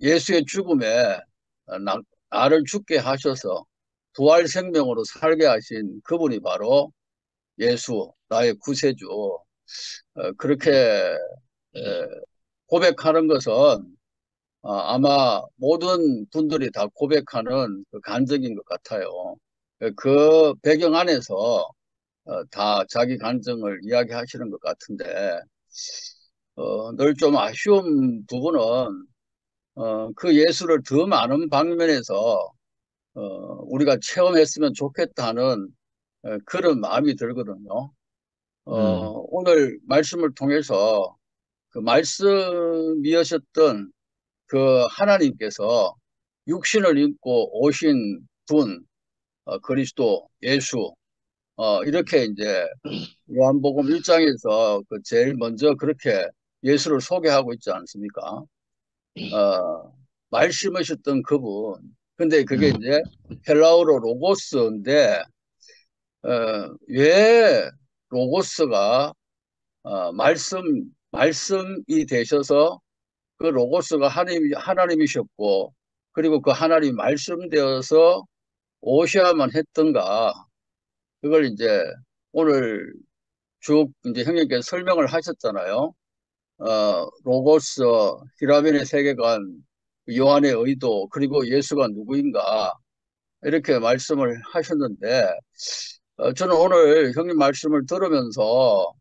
Speaker 1: 예수의 죽음에 나를 죽게 하셔서 부활 생명으로 살게 하신 그분이 바로 예수, 나의 구세주. 그렇게 고백하는 것은 아마 모든 분들이 다 고백하는 그 간증인 것 같아요. 그 배경 안에서 다 자기 간증을 이야기하시는 것 같은데 늘 좀 아쉬운 부분은 그 예수를 더 많은 방면에서 우리가 체험했으면 좋겠다는 그런 마음이 들거든요. 오늘 말씀을 통해서 그 말씀이셨던 그 하나님께서 육신을 입고 오신 분, 그리스도, 예수, 이렇게 이제 요한복음 1장에서 그 제일 먼저 그렇게 예수를 소개하고 있지 않습니까? 말씀하셨던 그분. 근데 그게 이제 헬라어로 로고스인데, 왜 로고스가, 말씀이 되셔서 그 로고스가 하나님이셨고, 그리고 그 하나님이 말씀되어서 오셔야만 했던가, 그걸 이제 오늘 쭉 이제 형님께서 설명을 하셨잖아요. 로고스, 히라멘의 세계관, 요한의 의도, 그리고 예수가 누구인가, 이렇게 말씀을 하셨는데, 저는 오늘 형님 말씀을 들으면서,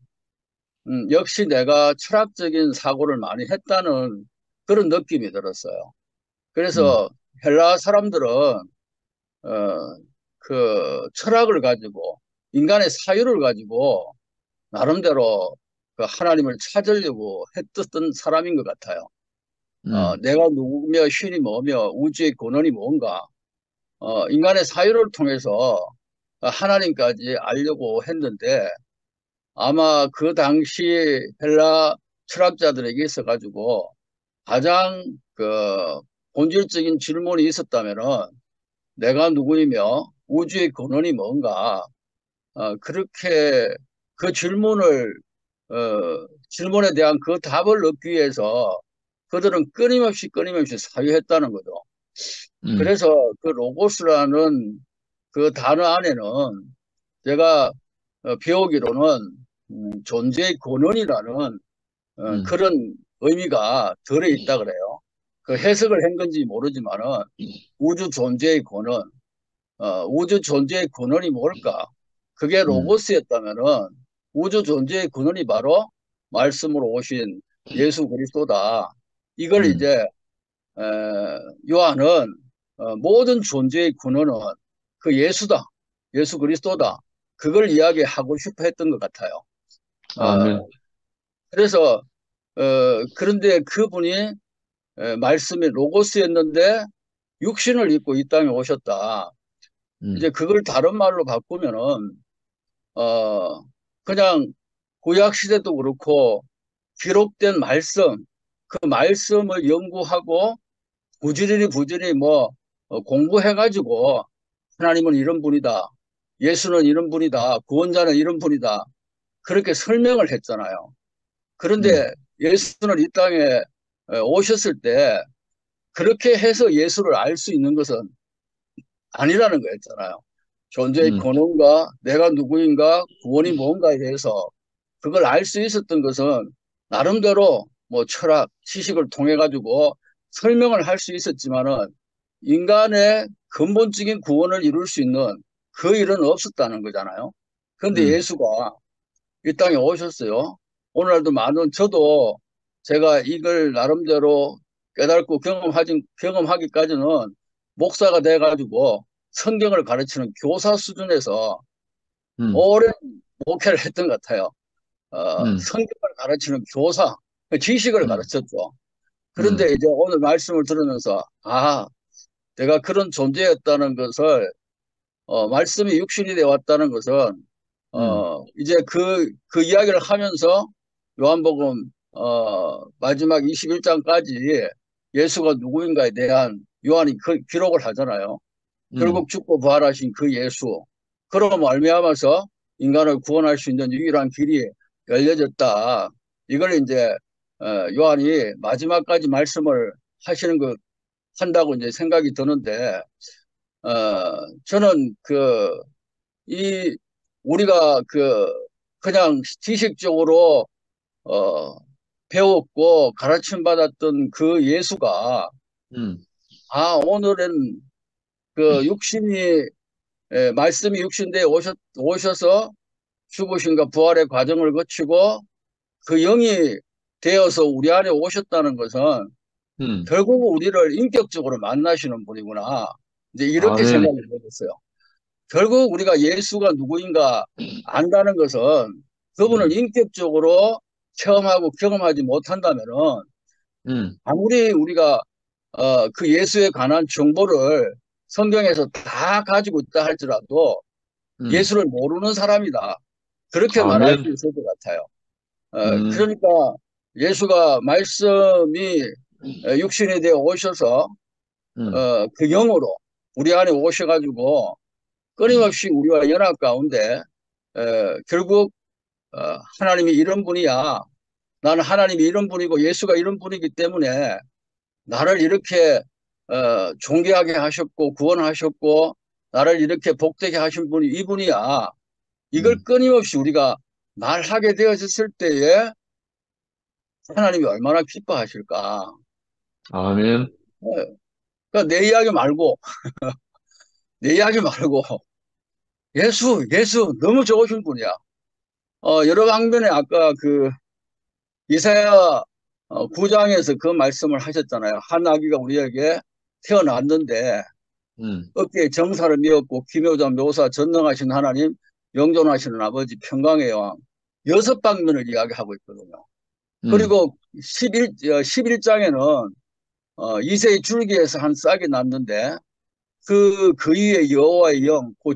Speaker 1: 역시 내가 철학적인 사고를 많이 했다는 그런 느낌이 들었어요. 그래서 헬라 사람들은, 그 철학을 가지고, 인간의 사유를 가지고, 나름대로 그 하나님을 찾으려고 했던 사람인 것 같아요. 내가 누구며 신이 뭐며 우주의 근원이 뭔가 인간의 사유를 통해서 하나님까지 알려고 했는데 아마 그 당시 헬라 철학자들에게 있어가지고 가장 그 본질적인 질문이 있었다면은 내가 누구이며 우주의 근원이 뭔가 그렇게 그 질문에 대한 그 답을 얻기 위해서 그들은 끊임없이 사유했다는 거죠. 그래서 그 로고스라는 그 단어 안에는 제가 배우기로는 존재의 근원이라는 그런 의미가 들어있다 그래요. 그 해석을 한 건지 모르지만은 우주 존재의 근원, 우주 존재의 근원이 뭘까? 그게 로고스였다면은 우주 존재의 근원이 바로 말씀으로 오신 예수 그리스도다. 이걸 이제 요한은 모든 존재의 근원은 그 예수다. 예수 그리스도다. 그걸 이야기하고 싶어 했던 것 같아요.
Speaker 5: 아멘.
Speaker 1: 그래서 그런데 그분이 말씀이 로고스였는데 육신을 입고 이 땅에 오셨다. 이제 그걸 다른 말로 바꾸면은, 그냥 구약 시대도 그렇고, 기록된 말씀, 그 말씀을 연구하고, 부지런히 뭐, 공부해가지고, 하나님은 이런 분이다. 예수는 이런 분이다. 구원자는 이런 분이다. 그렇게 설명을 했잖아요. 그런데 예수는 이 땅에 오셨을 때, 그렇게 해서 예수를 알 수 있는 것은 아니라는 거였잖아요. 존재의 근원과 내가 누구인가, 구원이 뭔가에 대해서 그걸 알 수 있었던 것은 나름대로 뭐 철학, 지식을 통해 가지고 설명을 할 수 있었지만은 인간의 근본적인 구원을 이룰 수 있는 그 일은 없었다는 거잖아요. 그런데 예수가 이 땅에 오셨어요. 오늘날도 많은 저도 제가 이걸 나름대로 깨닫고 경험하기까지는 목사가 돼가지고 성경을 가르치는 교사 수준에서 오랜 목회를 했던 것 같아요. 성경을 가르치는 교사, 지식을 가르쳤죠. 그런데 이제 오늘 말씀을 들으면서, 내가 그런 존재였다는 것을, 말씀이 육신이 되어 왔다는 것은, 이제 그 이야기를 하면서 요한복음, 마지막 21장까지 예수가 누구인가에 대한 요한이 기록을 하잖아요. 결국 죽고 부활하신 그 예수. 그로 말미암아서 인간을 구원할 수 있는 유일한 길이 열려졌다. 이걸 이제 요한이 마지막까지 말씀을 하시는 거 한다고 이제 생각이 드는데 저는 이 우리가 그냥 지식적으로 배웠고 가르침 받았던 그 예수가 오늘은 말씀이 육신대에 오셔서 죽으신가 부활의 과정을 거치고 그 영이 되어서 우리 안에 오셨다는 것은 결국 우리를 인격적으로 만나시는 분이구나. 이제 이렇게
Speaker 5: 아멘.
Speaker 1: 생각이 들었어요. 결국 우리가 예수가 누구인가 안다는 것은 그분을 인격적으로 체험하고 경험하지 못한다면은 아무리 우리가 그 예수에 관한 정보를 성경에서 다 가지고 있다 할지라도 예수를 모르는 사람이다. 그렇게 말할 수
Speaker 5: 아멘.
Speaker 1: 있을 것 같아요. 그러니까 예수가 말씀이 육신이 되어 오셔서 그 영으로 우리 안에 오셔가지고 끊임없이 우리와 연합 가운데 결국 하나님이 이런 분이야. 나는 하나님이 이런 분이고 예수가 이런 분이기 때문에 나를 이렇게 존귀하게 하셨고 구원하셨고 나를 이렇게 복되게 하신 분이 이분이야. 이걸 끊임없이 우리가 말하게 되어졌을 때에 하나님이 얼마나 기뻐하실까.
Speaker 5: 아멘.
Speaker 1: 그러니까 내 이야기 말고 예수 너무 좋으신 분이야. 여러 방면에 아까 이사야 9장에서 그 말씀을 하셨잖아요. 한 아기가 우리에게 태어났는데 어깨에 정사를 메었고 기묘자 묘사 전능하신 하나님 영존하시는 아버지 평강의 왕 6방면을 이야기하고 있거든요. 그리고 11장에는 이새의 줄기에서 한 싹이 났는데 그 위에 여호와의 영, 그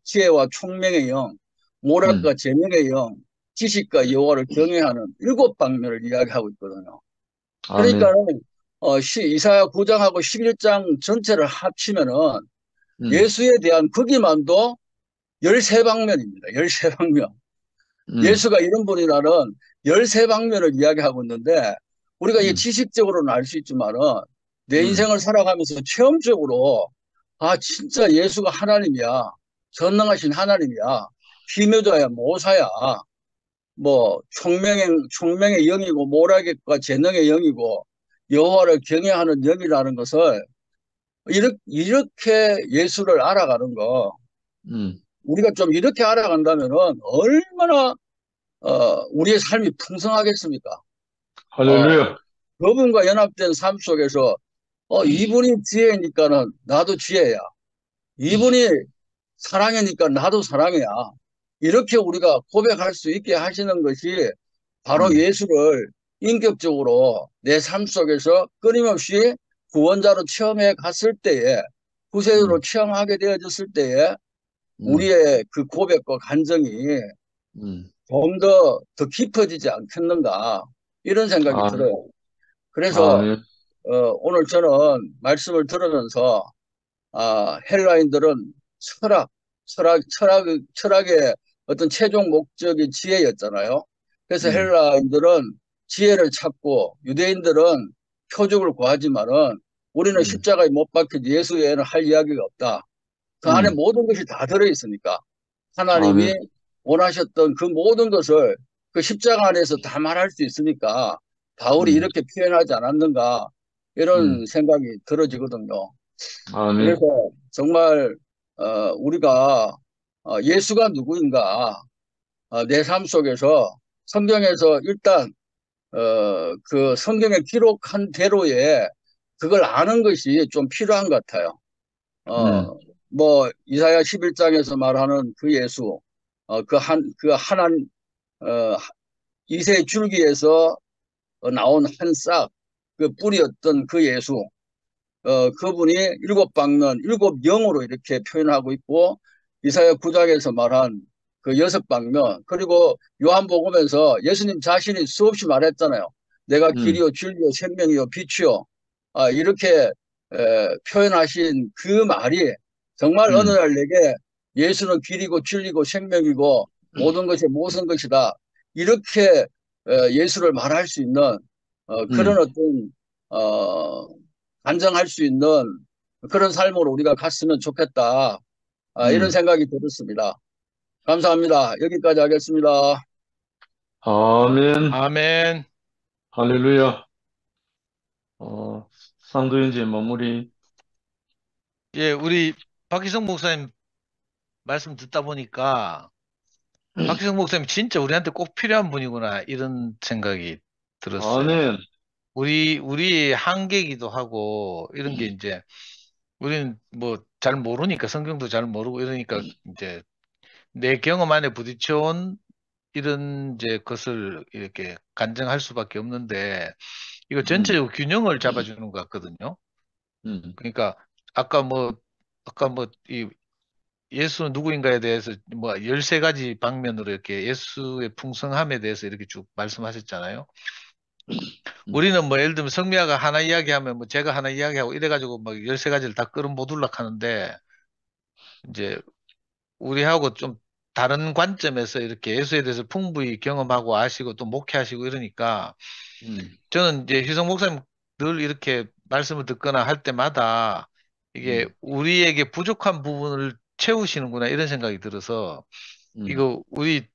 Speaker 1: 지혜와 총명의 영, 모략과 재명의 영, 지식과 여호와를 경외하는 7방면을 이야기하고 있거든요. 그러니까
Speaker 5: 아멘.
Speaker 1: 이사야 9장하고 11장 전체를 합치면은 예수에 대한 거기만도 13방면입니다. 13방면. 예수가 이런 분이라는 13방면을 이야기하고 있는데 우리가 이 지식적으로는 알 수 있지만은 내 인생을 살아가면서 체험적으로 진짜 예수가 하나님이야. 전능하신 하나님이야. 비묘자야, 모사야. 뭐 총명의 영이고 모략과 재능의 영이고 여호와를 경외하는 영이라는 것을 이렇게 예수를 알아가는 거 우리가 좀 이렇게 알아간다면은 얼마나 우리의 삶이 풍성하겠습니까?
Speaker 5: 할렐루야.
Speaker 1: 그분과 연합된 삶 속에서 이분이 지혜니까는 나도 지혜야. 이분이 사랑이니까 나도 사랑이야. 이렇게 우리가 고백할 수 있게 하시는 것이 바로 예수를 인격적으로 내 삶 속에서 끊임없이 구원자로 체험해 갔을 때에 구세주로 취향하게 되어졌을 때에
Speaker 5: 음,
Speaker 1: 우리의 그 고백과 간정이
Speaker 5: 음.
Speaker 1: 좀 더 깊어지지 않겠는가 이런 생각이
Speaker 5: 아,
Speaker 1: 들어요. 그래서
Speaker 5: 아멘.
Speaker 1: 오늘 저는 말씀을 들으면서 헬라인들은 철학의 어떤 최종 목적이 지혜였잖아요. 그래서
Speaker 5: 음,
Speaker 1: 헬라인들은 지혜를 찾고 유대인들은 표적을 구하지만은 우리는
Speaker 5: 음,
Speaker 1: 십자가에 못 박힌 예수 외에는 할 이야기가 없다. 그 안에
Speaker 5: 음.
Speaker 1: 모든 것이 다 들어있으니까 하나님이
Speaker 5: 아멘.
Speaker 1: 원하셨던 그 모든 것을 그 십자가 안에서 다 말할 수 있으니까 바울이
Speaker 5: 음,
Speaker 1: 이렇게 표현하지 않았는가
Speaker 5: 음.
Speaker 1: 이런 생각이 들어지거든요. 그래서
Speaker 5: 아멘.
Speaker 1: 정말 우리가 예수가 누구인가 내 삶 속에서 성경에서 일단 그 성경에 기록한 대로의 그걸 아는 것이 좀 필요한 것 같아요.
Speaker 5: 음,
Speaker 1: 뭐 이사야 11장에서 말하는 그 예수, 그 하나님 이새 줄기에서 나온 한 싹, 그 뿌리였던 그 예수, 그분이 일곱 박는 일곱 영으로 이렇게 표현하고 있고 이사야 9장에서 말한 그 여섯 박면 그리고 요한복음에서 예수님 자신이 수없이 말했잖아요. 내가
Speaker 5: 음,
Speaker 1: 길이요 진리요 생명이요 빛이요. 이렇게 표현하신 그 말이 정말 어느
Speaker 5: 음,
Speaker 1: 날 내게 예수는 길이고 진리고 생명이고 모든 것이 모든 것이다. 이렇게 예수를 말할 수 있는 그런
Speaker 5: 음,
Speaker 1: 어떤 어, 간증할 수 있는 그런 삶으로 우리가 갔으면 좋겠다. 이런
Speaker 5: 음.
Speaker 1: 생각이 들었습니다. 감사합니다. 여기까지 하겠습니다.
Speaker 5: 아멘.
Speaker 2: 아멘.
Speaker 5: 할렐루야. 상도인지 마무리.
Speaker 2: 예, 우리 박희성 목사님 말씀 듣다 보니까 박희성 목사님 진짜 우리한테 꼭 필요한 분이구나 이런 생각이 들었어요.
Speaker 5: 아멘.
Speaker 2: 우리의 한계이기도 하고 이런 게 이제 우리는 뭐 잘 모르니까 성경도 잘 모르고 이러니까 이제 내 경험 안에 부딪혀온 이런 이제 것을 이렇게 간증할 수밖에 없는데 이거
Speaker 5: 음,
Speaker 2: 전체적으로 균형을 잡아주는 것 같거든요.
Speaker 5: 음,
Speaker 2: 그러니까 아까 뭐 이 예수는 누구인가에 대해서 뭐 13가지 방면으로 이렇게 예수의 풍성함에 대해서 이렇게 쭉 말씀하셨잖아요.
Speaker 5: 음,
Speaker 2: 우리는 뭐 예를 들면 성미아가 하나 이야기하면 뭐 제가 하나 이야기하고 이래가지고 막 13가지를 다 끌어모들락 하는데 이제 우리하고 좀 다른 관점에서 이렇게 예수에 대해서 풍부히 경험하고 아시고 또 목회하시고 이러니까
Speaker 5: 음,
Speaker 2: 저는 이제 희성 목사님 늘 이렇게 말씀을 듣거나 할 때마다 이게
Speaker 5: 음,
Speaker 2: 우리에게 부족한 부분을 채우시는구나 이런 생각이 들어서
Speaker 5: 음,
Speaker 2: 이거 우리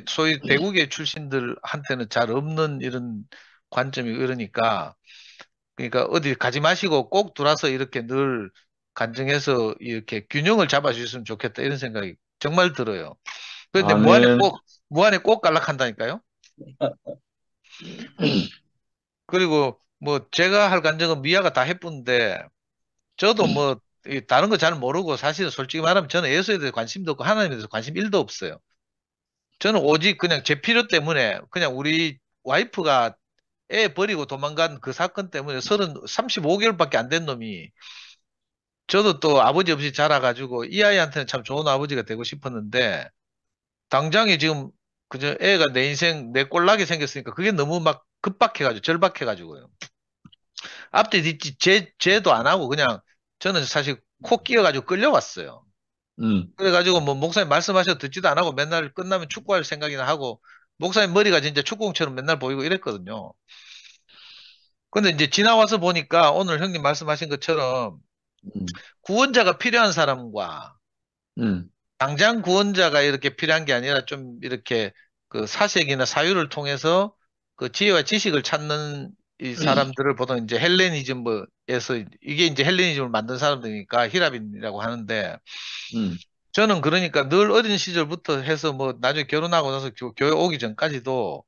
Speaker 2: 소위 대국의 출신들한테는 잘 없는 이런 관점이 그러니까 그러니까 어디 가지 마시고 꼭 돌아서 이렇게 늘 간증해서 이렇게 균형을 잡아주셨으면 좋겠다 이런 생각이 정말 들어요. 그런데
Speaker 5: 아멘.
Speaker 2: 무한에 꼭 갈락한다니까요. 그리고 뭐 제가 할 간증은 미아가 다 해본데 저도 뭐 다른 거 잘 모르고 사실은 솔직히 말하면 저는 예수에 대해서 관심도 없고 하나님에 대해서 관심 1도 없어요. 저는 오직 그냥 제 필요 때문에 그냥 우리 와이프가 애 버리고 도망간 그 사건 때문에 35개월밖에 안 된 놈이 저도 또 아버지 없이 자라가지고 이 아이한테는 참 좋은 아버지가 되고 싶었는데 당장에 지금 그저 애가 내 인생 내 꼴나게 생겼으니까 그게 너무 막 급박해가지고 절박해가지고요. 앞뒤 뒤뒤 제도 안 하고 그냥 저는 사실 코 끼어가지고 끌려왔어요.
Speaker 5: 음,
Speaker 2: 그래가지고 뭐 목사님 말씀하셔도 듣지도 안 하고 맨날 끝나면 축구할 생각이나 하고 목사님 머리가 진짜 축구공처럼 맨날 보이고 이랬거든요. 근데 이제 지나와서 보니까 오늘 형님 말씀하신 것처럼
Speaker 5: 음,
Speaker 2: 구원자가 필요한 사람과
Speaker 5: 음,
Speaker 2: 당장 구원자가 이렇게 필요한 게 아니라 좀 이렇게 그 사색이나 사유를 통해서 그 지혜와 지식을 찾는 이 사람들을 보통 이제 헬레니즘에서 이게 이제 헬레니즘을 만든 사람들이니까 히라빈이라고 하는데
Speaker 5: 음,
Speaker 2: 저는 그러니까 늘 어린 시절부터 해서 뭐 나중에 결혼하고 나서 교회 오기 전까지도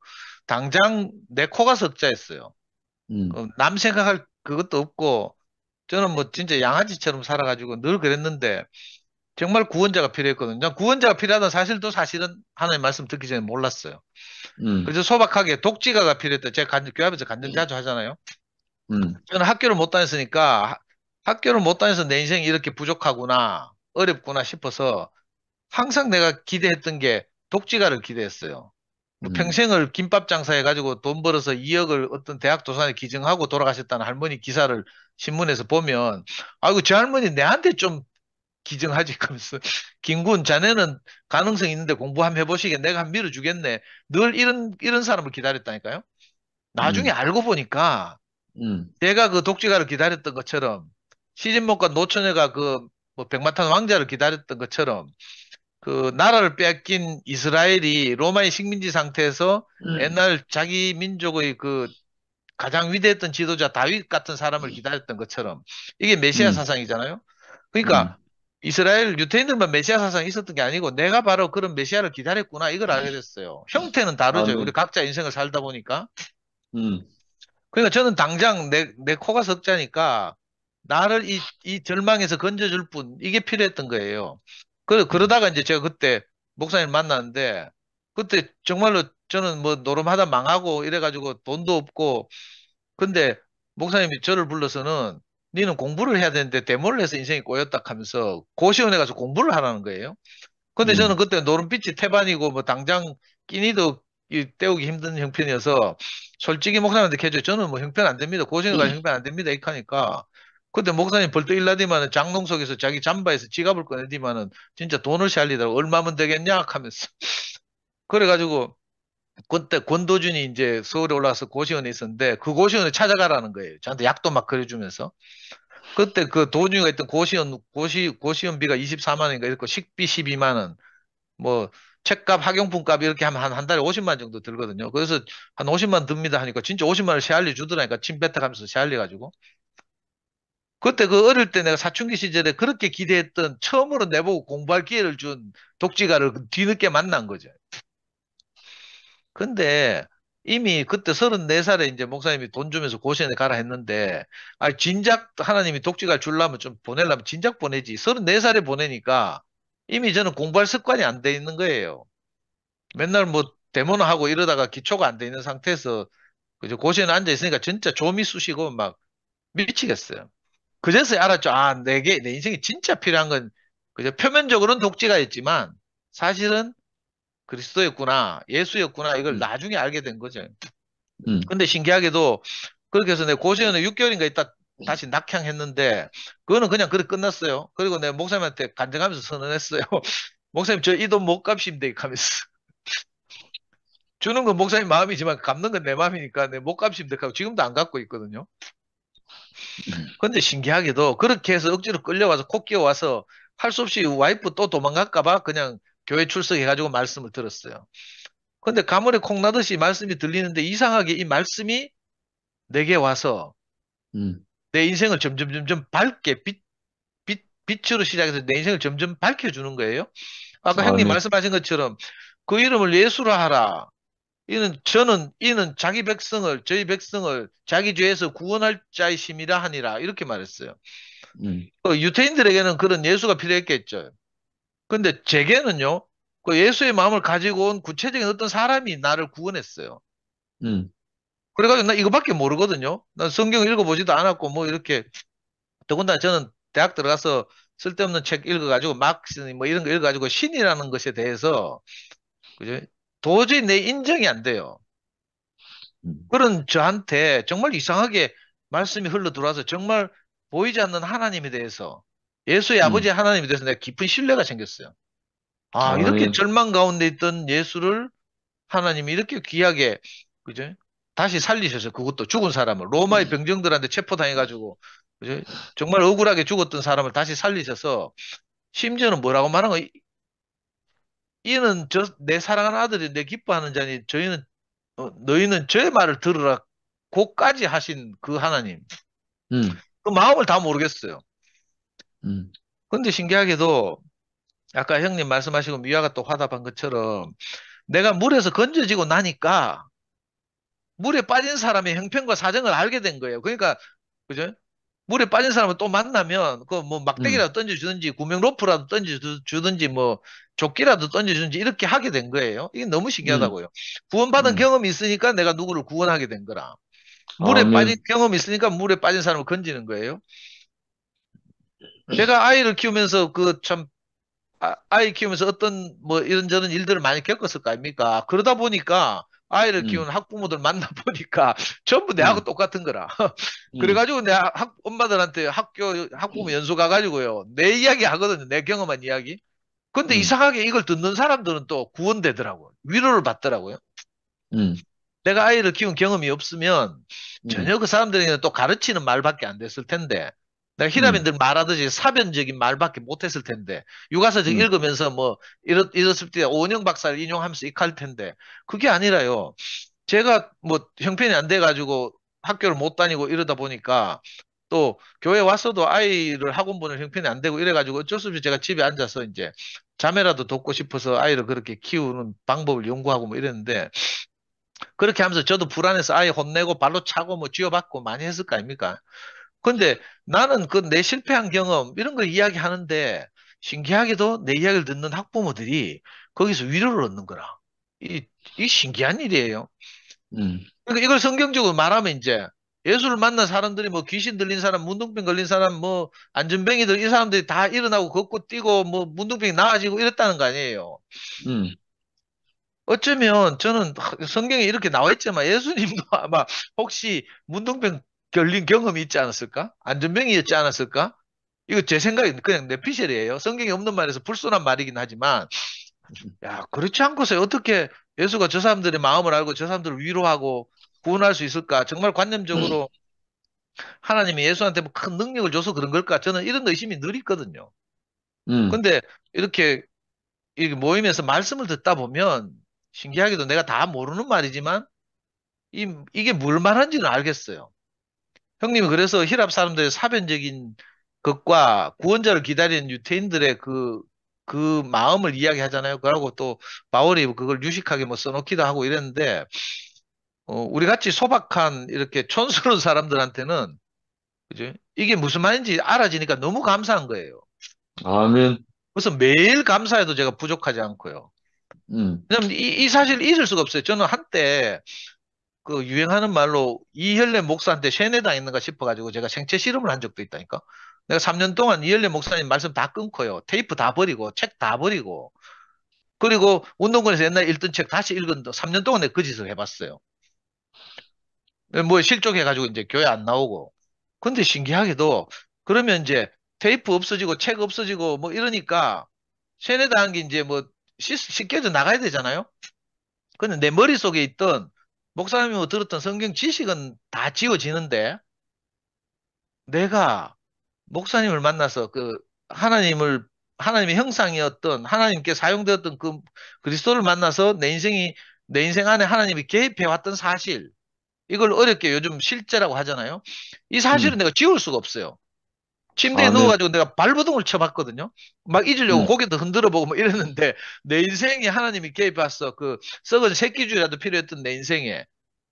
Speaker 2: 당장 내 코가 석자였어요.
Speaker 5: 음,
Speaker 2: 남 생각할 그것도 없고 저는 뭐 진짜 양아지처럼 살아가지고 늘 그랬는데 정말 구원자가 필요했거든요. 난 구원자가 필요하다는 사실도 사실은 하나님 말씀 듣기 전에 몰랐어요.
Speaker 5: 음,
Speaker 2: 그래서 소박하게 독지가가 필요했다. 제가 교회 앞에서 간증 자주 하잖아요.
Speaker 5: 음,
Speaker 2: 저는 학교를 못 다녔으니까 학교를 못 다녀서 내 인생이 이렇게 부족하구나, 어렵구나 싶어서 항상 내가 기대했던 게 독지가를 기대했어요. 뭐
Speaker 5: 음,
Speaker 2: 평생을 김밥 장사해가지고 돈 벌어서 2억을 어떤 대학 도산에 기증하고 돌아가셨다는 할머니 기사를 신문에서 보면, 아이고, 저 할머니 내한테 좀 기증하지. 그러면서, 김군, 자네는 가능성 있는데 공부 한번 해보시게. 내가 한번 밀어주겠네. 늘 이런 사람을 기다렸다니까요. 나중에
Speaker 5: 음,
Speaker 2: 알고 보니까
Speaker 5: 음,
Speaker 2: 내가 그 독지가를 기다렸던 것처럼, 시진목과 노처녀가 그 뭐 백마탄 왕자를 기다렸던 것처럼, 그 나라를 빼앗긴 이스라엘이 로마의 식민지 상태에서
Speaker 5: 음,
Speaker 2: 옛날 자기 민족의 그 가장 위대했던 지도자 다윗 같은 사람을 기다렸던 것처럼, 이게 메시아
Speaker 5: 음,
Speaker 2: 사상이잖아요.
Speaker 5: 음.
Speaker 2: 그러니까 이스라엘 유대인들만 메시아 사상이 있었던 게 아니고 내가 바로 그런 메시아를 기다렸구나, 이걸 알게 됐어요. 형태는 다르죠. 우리
Speaker 5: 아멘.
Speaker 2: 각자 인생을 살다 보니까.
Speaker 5: 음,
Speaker 2: 그러니까 저는 당장 내 코가 석자니까 나를 이 절망에서 건져줄 분, 이게 필요했던 거예요. 그러다가 이제 제가 그때 목사님 만났는데, 그때 정말로 저는 뭐 노름하다 망하고 이래가지고 돈도 없고, 근데 목사님이 저를 불러서는 니는 공부를 해야 되는데 대모를 해서 인생이 꼬였다 하면서 고시원에 가서 공부를 하라는 거예요. 근데 저는
Speaker 5: 음,
Speaker 2: 그때 노름빛이 태반이고 뭐 당장 끼니도 때우기 힘든 형편이어서 솔직히 목사님한테 캐줘. 저는 뭐 형편 안 됩니다. 고시원 가서 형편 안 됩니다. 이렇게 하니까 그때 목사님 벌떡 일나디만은 장롱 속에서 자기 잠바에서 지갑을 꺼내디만은 진짜 돈을 샬리더라고. 얼마면 되겠냐 하면서. 그래가지고 그때 권도준이 이제 서울에 올라와서 고시원에 있었는데 그 고시원에 찾아가라는 거예요. 저한테 약도 막 그려주면서. 그때 그 도준이가 있던 고시원비가 24만 원인가 이랬고 식비 12만 원. 뭐 책값, 학용품값 이렇게 하면 한 달에 50만 정도 들거든요. 그래서 한 50만 듭니다 하니까 진짜 50만 원을 세알리 주더라니까. 침 뱉어가면서 세알리 가지고. 그때 그 어릴 때 내가 사춘기 시절에 그렇게 기대했던, 처음으로 내보고 공부할 기회를 준 독지가를 뒤늦게 만난 거죠. 근데 이미 그때 34살에 이제 목사님이 돈 주면서 고시원에 가라 했는데, 아, 진작 하나님이 독지가를 주려면 좀 보내려면 진작 보내지. 34살에 보내니까 이미 저는 공부할 습관이 안 돼 있는 거예요. 맨날 뭐 데모나 하고 이러다가 기초가 안 돼 있는 상태에서 그저 고시원에 앉아 있으니까 진짜 좀이 쑤시고 막 미치겠어요. 그제서야 알았죠. 아, 내 인생이 진짜 필요한 건 그저 표면적으로는 독지가였지만 사실은 그리스도였구나, 예수였구나, 이걸
Speaker 5: 음,
Speaker 2: 나중에 알게 된 거죠.
Speaker 5: 음,
Speaker 2: 근데 신기하게도 그렇게 해서 내 고시원에 6개월인가 있다 다시 낙향했는데, 그거는 그냥 그렇게 끝났어요. 그리고 내 목사님한테 간증하면서 선언했어요. 목사님, 저 이 돈 못 갚습니다 하면서. 주는 건 목사님 마음이지만 갚는 건 내 마음이니까 내 못 갚습니다 하고 지금도 안 갚고 있거든요.
Speaker 5: 음,
Speaker 2: 근데 신기하게도 그렇게 해서 억지로 끌려와서 코 끼워와서 할 수 없이 와이프 또 도망갈까 봐 그냥 교회 출석해가지고 말씀을 들었어요. 근데 가물에 콩 나듯이 말씀이 들리는데 이상하게 이 말씀이 내게 와서
Speaker 5: 음.
Speaker 2: 내 인생을 점점 밝게 빛으로 시작해서 내 인생을 점점 밝혀주는 거예요. 아까 형님
Speaker 5: 아멘.
Speaker 2: 말씀하신 것처럼 그 이름을 예수로 하라. 이는 자기 백성을, 저희 백성을 자기 죄에서 구원할 자의 심이라 하니라. 이렇게 말했어요.
Speaker 5: 음,
Speaker 2: 유태인들에게는 그런 예수가 필요했겠죠. 근데 제게는요, 그 예수의 마음을 가지고 온 구체적인 어떤 사람이 나를 구원했어요.
Speaker 5: 음,
Speaker 2: 그래가지고 나 이거밖에 모르거든요. 난 성경 읽어보지도 않았고, 뭐 이렇게, 더군다나 저는 대학 들어가서 쓸데없는 책 읽어가지고, 막스 뭐 이런 거 읽어가지고 신이라는 것에 대해서, 그죠? 도저히 내 인정이 안 돼요.
Speaker 5: 음.
Speaker 2: 그런 저한테 정말 이상하게 말씀이 흘러 들어와서 정말 보이지 않는 하나님에 대해서, 예수의 아버지
Speaker 5: 음.
Speaker 2: 하나님에 대해서 내가 깊은 신뢰가 생겼어요. 아, 이렇게
Speaker 5: 아멘.
Speaker 2: 절망 가운데 있던 예수를 하나님이 이렇게 귀하게, 그죠? 다시 살리셔서, 그것도 죽은 사람을, 로마의 병정들한테 체포당해가지고, 그죠? 정말 억울하게 죽었던 사람을 다시 살리셔서, 심지어는 뭐라고 말한 거, 이는 내 사랑하는 아들이 내 기뻐하는 자니, 너희는 저의 말을 들으라. 고까지 하신 그 하나님.
Speaker 5: 음,
Speaker 2: 그 마음을 다 모르겠어요.
Speaker 5: 음,
Speaker 2: 근데 신기하게도, 아까 형님 말씀하시고 미화가 또 화답한 것처럼, 내가 물에서 건져지고 나니까, 물에 빠진 사람의 형편과 사정을 알게 된 거예요. 그러니까, 그죠? 물에 빠진 사람을 또 만나면, 그 뭐
Speaker 5: 음,
Speaker 2: 막대기라도 던져주든지, 구명 로프라도 던져주든지, 뭐 조끼라도 던져주든지, 이렇게 하게 된 거예요. 이게 너무
Speaker 5: 음,
Speaker 2: 신기하다고요. 구원받은
Speaker 5: 음.
Speaker 2: 경험이 있으니까 내가 누구를 구원하게 된 거라. 물에 빠진
Speaker 5: 아멘.
Speaker 2: 경험이 있으니까 물에 빠진 사람을 건지는 거예요. 제가 아이를 키우면서 아이 키우면서 어떤 뭐 이런저런 일들을 많이 겪었을 거 아닙니까? 그러다 보니까 아이를
Speaker 5: 음,
Speaker 2: 키우는 학부모들 만나 보니까 전부 내하고
Speaker 5: 음,
Speaker 2: 똑같은 거라.
Speaker 5: 음,
Speaker 2: 그래가지고 내가 엄마들한테 학부모 연수 가가지고요. 내 이야기 하거든요. 내 경험한 이야기. 근데
Speaker 5: 음,
Speaker 2: 이상하게 이걸 듣는 사람들은 또 구원되더라고요. 위로를 받더라고요.
Speaker 5: 음,
Speaker 2: 내가 아이를 키운 경험이 없으면
Speaker 5: 음,
Speaker 2: 전혀 그 사람들에게는 또 가르치는 말밖에 안 됐을 텐데, 내가
Speaker 5: 음,
Speaker 2: 히라민들 말하듯이 사변적인 말밖에 못했을 텐데, 육아서적
Speaker 5: 음,
Speaker 2: 읽으면서 뭐 이랬을 때 오은영 박사를 인용하면서 익할 텐데, 그게 아니라요. 제가 뭐 형편이 안 돼가지고 학교를 못 다니고 이러다 보니까 또 교회 왔어도 아이를 학원 보낼 형편이 안 되고 이래가지고 어쩔 수 없이 제가 집에 앉아서 이제 자매라도 돕고 싶어서 아이를 그렇게 키우는 방법을 연구하고 뭐 이랬는데, 그렇게 하면서 저도 불안해서 아예 혼내고 발로 차고 뭐 쥐어받고 많이 했을 거 아닙니까? 근데 나는 그 내 실패한 경험 이런 걸 이야기하는데 신기하게도 내 이야기를 듣는 학부모들이 거기서 위로를 얻는 거라. 이, 이 신기한 일이에요.
Speaker 5: 음,
Speaker 2: 그러니까 이걸 성경적으로 말하면 이제 예수를 만난 사람들이 뭐 귀신 들린 사람, 문둥병 걸린 사람, 뭐 안전뱅이들 이 사람들이 다 일어나고 걷고 뛰고 뭐 문둥병이 나아지고 이랬다는 거 아니에요.
Speaker 5: 음,
Speaker 2: 어쩌면 저는 성경에 이렇게 나와 있지만 예수님도 아마 혹시 문둥병 걸린 경험이 있지 않았을까? 안전병이었지 않았을까? 이거 제 생각에 그냥 내피셜이에요. 성경에 없는 말에서 불순한 말이긴 하지만, 야, 그렇지 않고서 어떻게 예수가 저 사람들의 마음을 알고 저 사람들을 위로하고 구원할 수 있을까? 정말 관념적으로 하나님이 예수한테 뭐 큰 능력을 줘서 그런 걸까? 저는 이런 의심이 늘 있거든요.
Speaker 5: 음,
Speaker 2: 근데 이렇게 모임에서 말씀을 듣다 보면 신기하게도 내가 다 모르는 말이지만 이게 뭘 말하는지는 알겠어요. 형님이 그래서 히랍 사람들의 사변적인 것과 구원자를 기다리는 유대인들의 그 마음을 이야기하잖아요. 그러고 또 바울이 그걸 유식하게 뭐 써놓기도 하고 이랬는데, 우리 같이 소박한 이렇게 촌스러운 사람들한테는, 그죠? 이게 무슨 말인지 알아지니까 너무 감사한 거예요.
Speaker 5: 아멘.
Speaker 2: 그래서 매일 감사해도 제가 부족하지 않고요.
Speaker 5: 음,
Speaker 2: 왜냐면 이 사실을 잊을 수가 없어요. 저는 한때 그 유행하는 말로 이혈래 목사한테 세뇌당했는가 싶어가지고 제가 생체 실험을 한 적도 있다니까. 내가 3년 동안 이혈래 목사님 말씀 다 끊고요. 테이프 다 버리고 책 다 버리고 그리고 운동권에서 옛날 읽던 책 다시 읽은 3년 동안 내가 그 짓을 해봤어요. 뭐 실족해가지고 이제 교회 안 나오고. 근데 신기하게도 그러면 이제 테이프 없어지고 책 없어지고 뭐 이러니까 세뇌당한 게 이제 뭐 씻겨져 나가야 되잖아요. 근데 내 머릿속에 있던 목사님이 들었던 성경 지식은 다 지워지는데 내가 목사님을 만나서 그 하나님의 형상이었던 하나님께 사용되었던 그 그리스도를 만나서 내 인생 안에 하나님이 개입해 왔던 사실 이걸 어렵게 요즘 실제라고 하잖아요. 이 사실은
Speaker 5: 음,
Speaker 2: 내가 지울 수가 없어요. 침대에
Speaker 5: 아멘.
Speaker 2: 누워가지고 내가 발버둥을 쳐봤거든요. 막 잊으려고
Speaker 5: 음,
Speaker 2: 고개도 흔들어 보고 뭐 이랬는데 내 인생에 하나님이 개입해서 그 썩은 새끼줄이라도 필요했던 내 인생에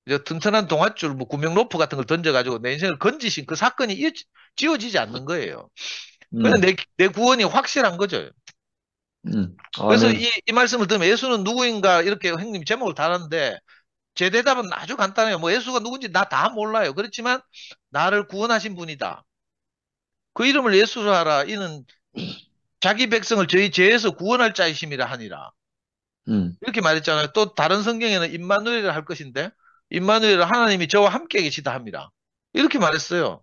Speaker 2: 이제 튼튼한 동아줄, 뭐 구명 로프 같은 걸 던져가지고 내 인생을 건지신 그 사건이 지워지지 않는 거예요. 그래서
Speaker 5: 음,
Speaker 2: 내 구원이 확실한 거죠. 그래서
Speaker 5: 아멘.
Speaker 2: 이 말씀을 들으면 예수는 누구인가 이렇게 형님 제목을 달았는데 제 대답은 아주 간단해요. 뭐 예수가 누군지 나 다 몰라요. 그렇지만 나를 구원하신 분이다. 그 이름을 예수로 하라. 이는 자기 백성을 저희 죄에서 구원할 자이심이라 하니라.
Speaker 5: 음,
Speaker 2: 이렇게 말했잖아요. 또 다른 성경에는 임마누엘을 할 것인데 임마누엘은 하나님이 저와 함께 계시다 합니다. 이렇게 말했어요.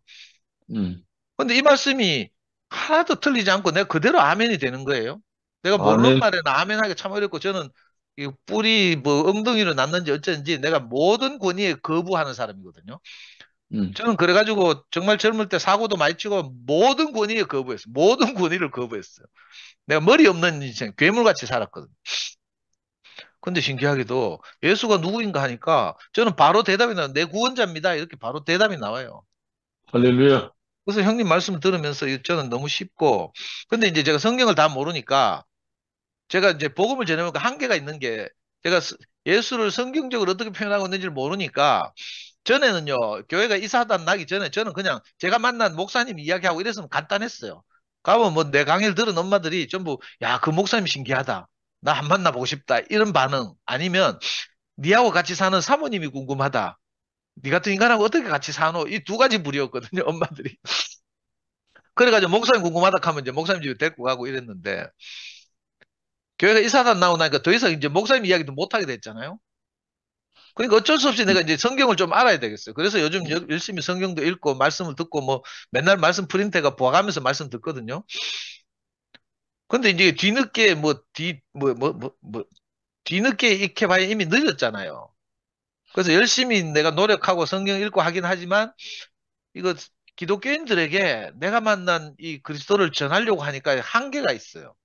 Speaker 5: 음,
Speaker 2: 근데 이 말씀이 하나도 틀리지 않고 내가 그대로 아멘이 되는 거예요. 내가 모르는
Speaker 5: 아멘.
Speaker 2: 말에는 아멘하기 참 어렵고 저는 이 뿔이 뭐 엉덩이로 났는지 어쩐지 내가 모든 권위에 거부하는 사람이거든요.
Speaker 5: 음,
Speaker 2: 저는 그래가지고 정말 젊을 때 사고도 많이 치고 모든 권위에 거부했어요. 모든 권위를 거부했어요. 내가 머리 없는 인생, 괴물같이 살았거든요. 근데 신기하게도 예수가 누구인가 하니까 저는 바로 대답이 나와요. 내 구원자입니다. 이렇게 바로 대답이 나와요.
Speaker 5: 할렐루야.
Speaker 2: 그래서 형님 말씀을 들으면서 저는 너무 쉽고, 근데 이제 제가 성경을 다 모르니까 제가 이제 복음을 전해보니까 한계가 있는 게 제가 예수를 성경적으로 어떻게 표현하고 있는지를 모르니까 전에는요, 교회가 이사단 나기 전에 저는 그냥 제가 만난 목사님 이야기하고 이랬으면 간단했어요. 가면 뭐 내 강의를 들은 엄마들이 전부 야, 그 목사님 신기하다. 나 한 번 만나보고 싶다. 이런 반응. 아니면 니하고 같이 사는 사모님이 궁금하다. 니 같은 인간하고 어떻게 같이 사노? 이 두 가지 부류였거든요, 엄마들이. 그래가지고 목사님 궁금하다 하면 이제 목사님 집에 데리고 가고 이랬는데, 교회가 이사단 나오고 나니까 더 이상 이제 목사님 이야기도 못하게 됐잖아요. 그러니까 어쩔 수 없이 내가 이제 성경을 좀 알아야 되겠어요. 그래서 요즘 열심히 성경도 읽고 말씀을 듣고 뭐 맨날 말씀 프린트가 부어가면서 말씀 듣거든요. 근데 이제 뒤늦게 뒤늦게 익혀 봐야 이미 늦었잖아요. 그래서 열심히 내가 노력하고 성경 읽고 하긴 하지만 이거 기독교인들에게 내가 만난 이 그리스도를 전하려고 하니까 한계가 있어요.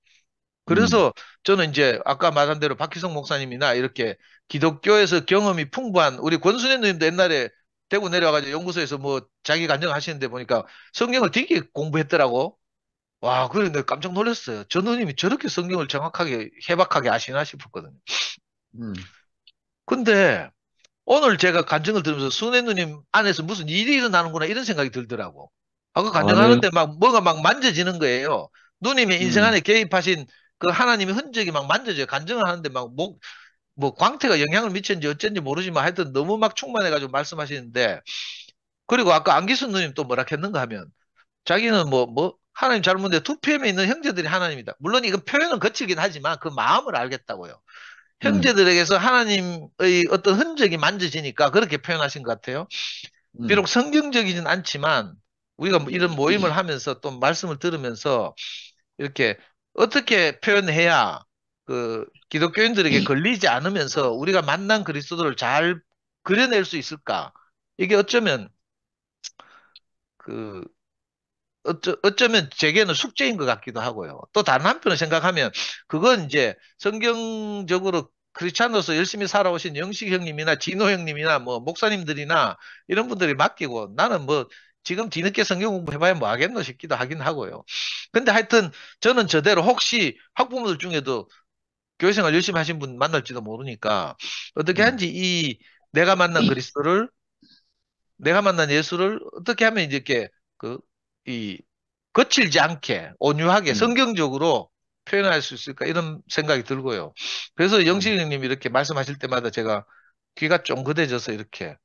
Speaker 5: 음,
Speaker 2: 그래서 저는 이제 아까 말한 대로 박희성 목사님이나 이렇게 기독교에서 경험이 풍부한 우리 권순혜 누님도 옛날에 대구 내려와가지고 연구소에서 뭐 자기 간증 하시는데 보니까 성경을 되게 공부했더라고. 와, 그래 내가 깜짝 놀랐어요. 저 누님이 저렇게 성경을 정확하게 해박하게 아시나 싶었거든요.
Speaker 5: 음.
Speaker 2: 근데 오늘 제가 간증을 들으면서 순혜 누님 안에서 무슨 일이 일어나는구나 이런 생각이 들더라고. 아, 그
Speaker 5: 아멘.
Speaker 2: 간증하는데 막 뭐가 막 만져지는 거예요. 누님의 인생
Speaker 5: 음,
Speaker 2: 안에 개입하신 그 하나님의 흔적이 막 만져져요. 간증을 하는데 뭐 광태가 영향을 미쳤는지 어쩐지 모르지만 하여튼 너무 막 충만해가지고 말씀하시는데 그리고 아까 안기순 누님 또 뭐라 했는가 하면 자기는 하나님 잘 모르는데 2PM에 있는 형제들이 하나님이다. 물론 이건 표현은 거칠긴 하지만 그 마음을 알겠다고요.
Speaker 5: 음,
Speaker 2: 형제들에게서 하나님의 어떤 흔적이 만져지니까 그렇게 표현하신 것 같아요.
Speaker 5: 음,
Speaker 2: 비록 성경적이진 않지만 우리가 뭐 이런 모임을 하면서 또 말씀을 들으면서 이렇게 어떻게 표현해야 그 기독교인들에게 걸리지 않으면서 우리가 만난 그리스도를 잘 그려낼 수 있을까? 이게 어쩌면 그 어쩌면 제게는 숙제인 것 같기도 하고요. 또 다른 한편으로 생각하면 그건 이제 성경적으로 크리스찬으로서 열심히 살아오신 영식 형님이나 진호 형님이나 뭐 목사님들이나 이런 분들이 맡기고 나는 뭐 지금 뒤늦게 성경 공부해봐야 뭐 하겠노 싶기도 하긴 하고요. 근데 하여튼 저는 저대로 혹시 학부모들 중에도 교회생활 열심히 하신 분 만날지도 모르니까 어떻게
Speaker 5: 음,
Speaker 2: 하는지 이 내가 만난 그리스도를 내가 만난 예수를 어떻게 하면 이제 이렇게 이 거칠지 않게 온유하게
Speaker 5: 음,
Speaker 2: 성경적으로 표현할 수 있을까 이런 생각이 들고요. 그래서 영식
Speaker 5: 음.
Speaker 2: 형님 이렇게 말씀하실 때마다 제가 귀가 쫑긋해져서 이렇게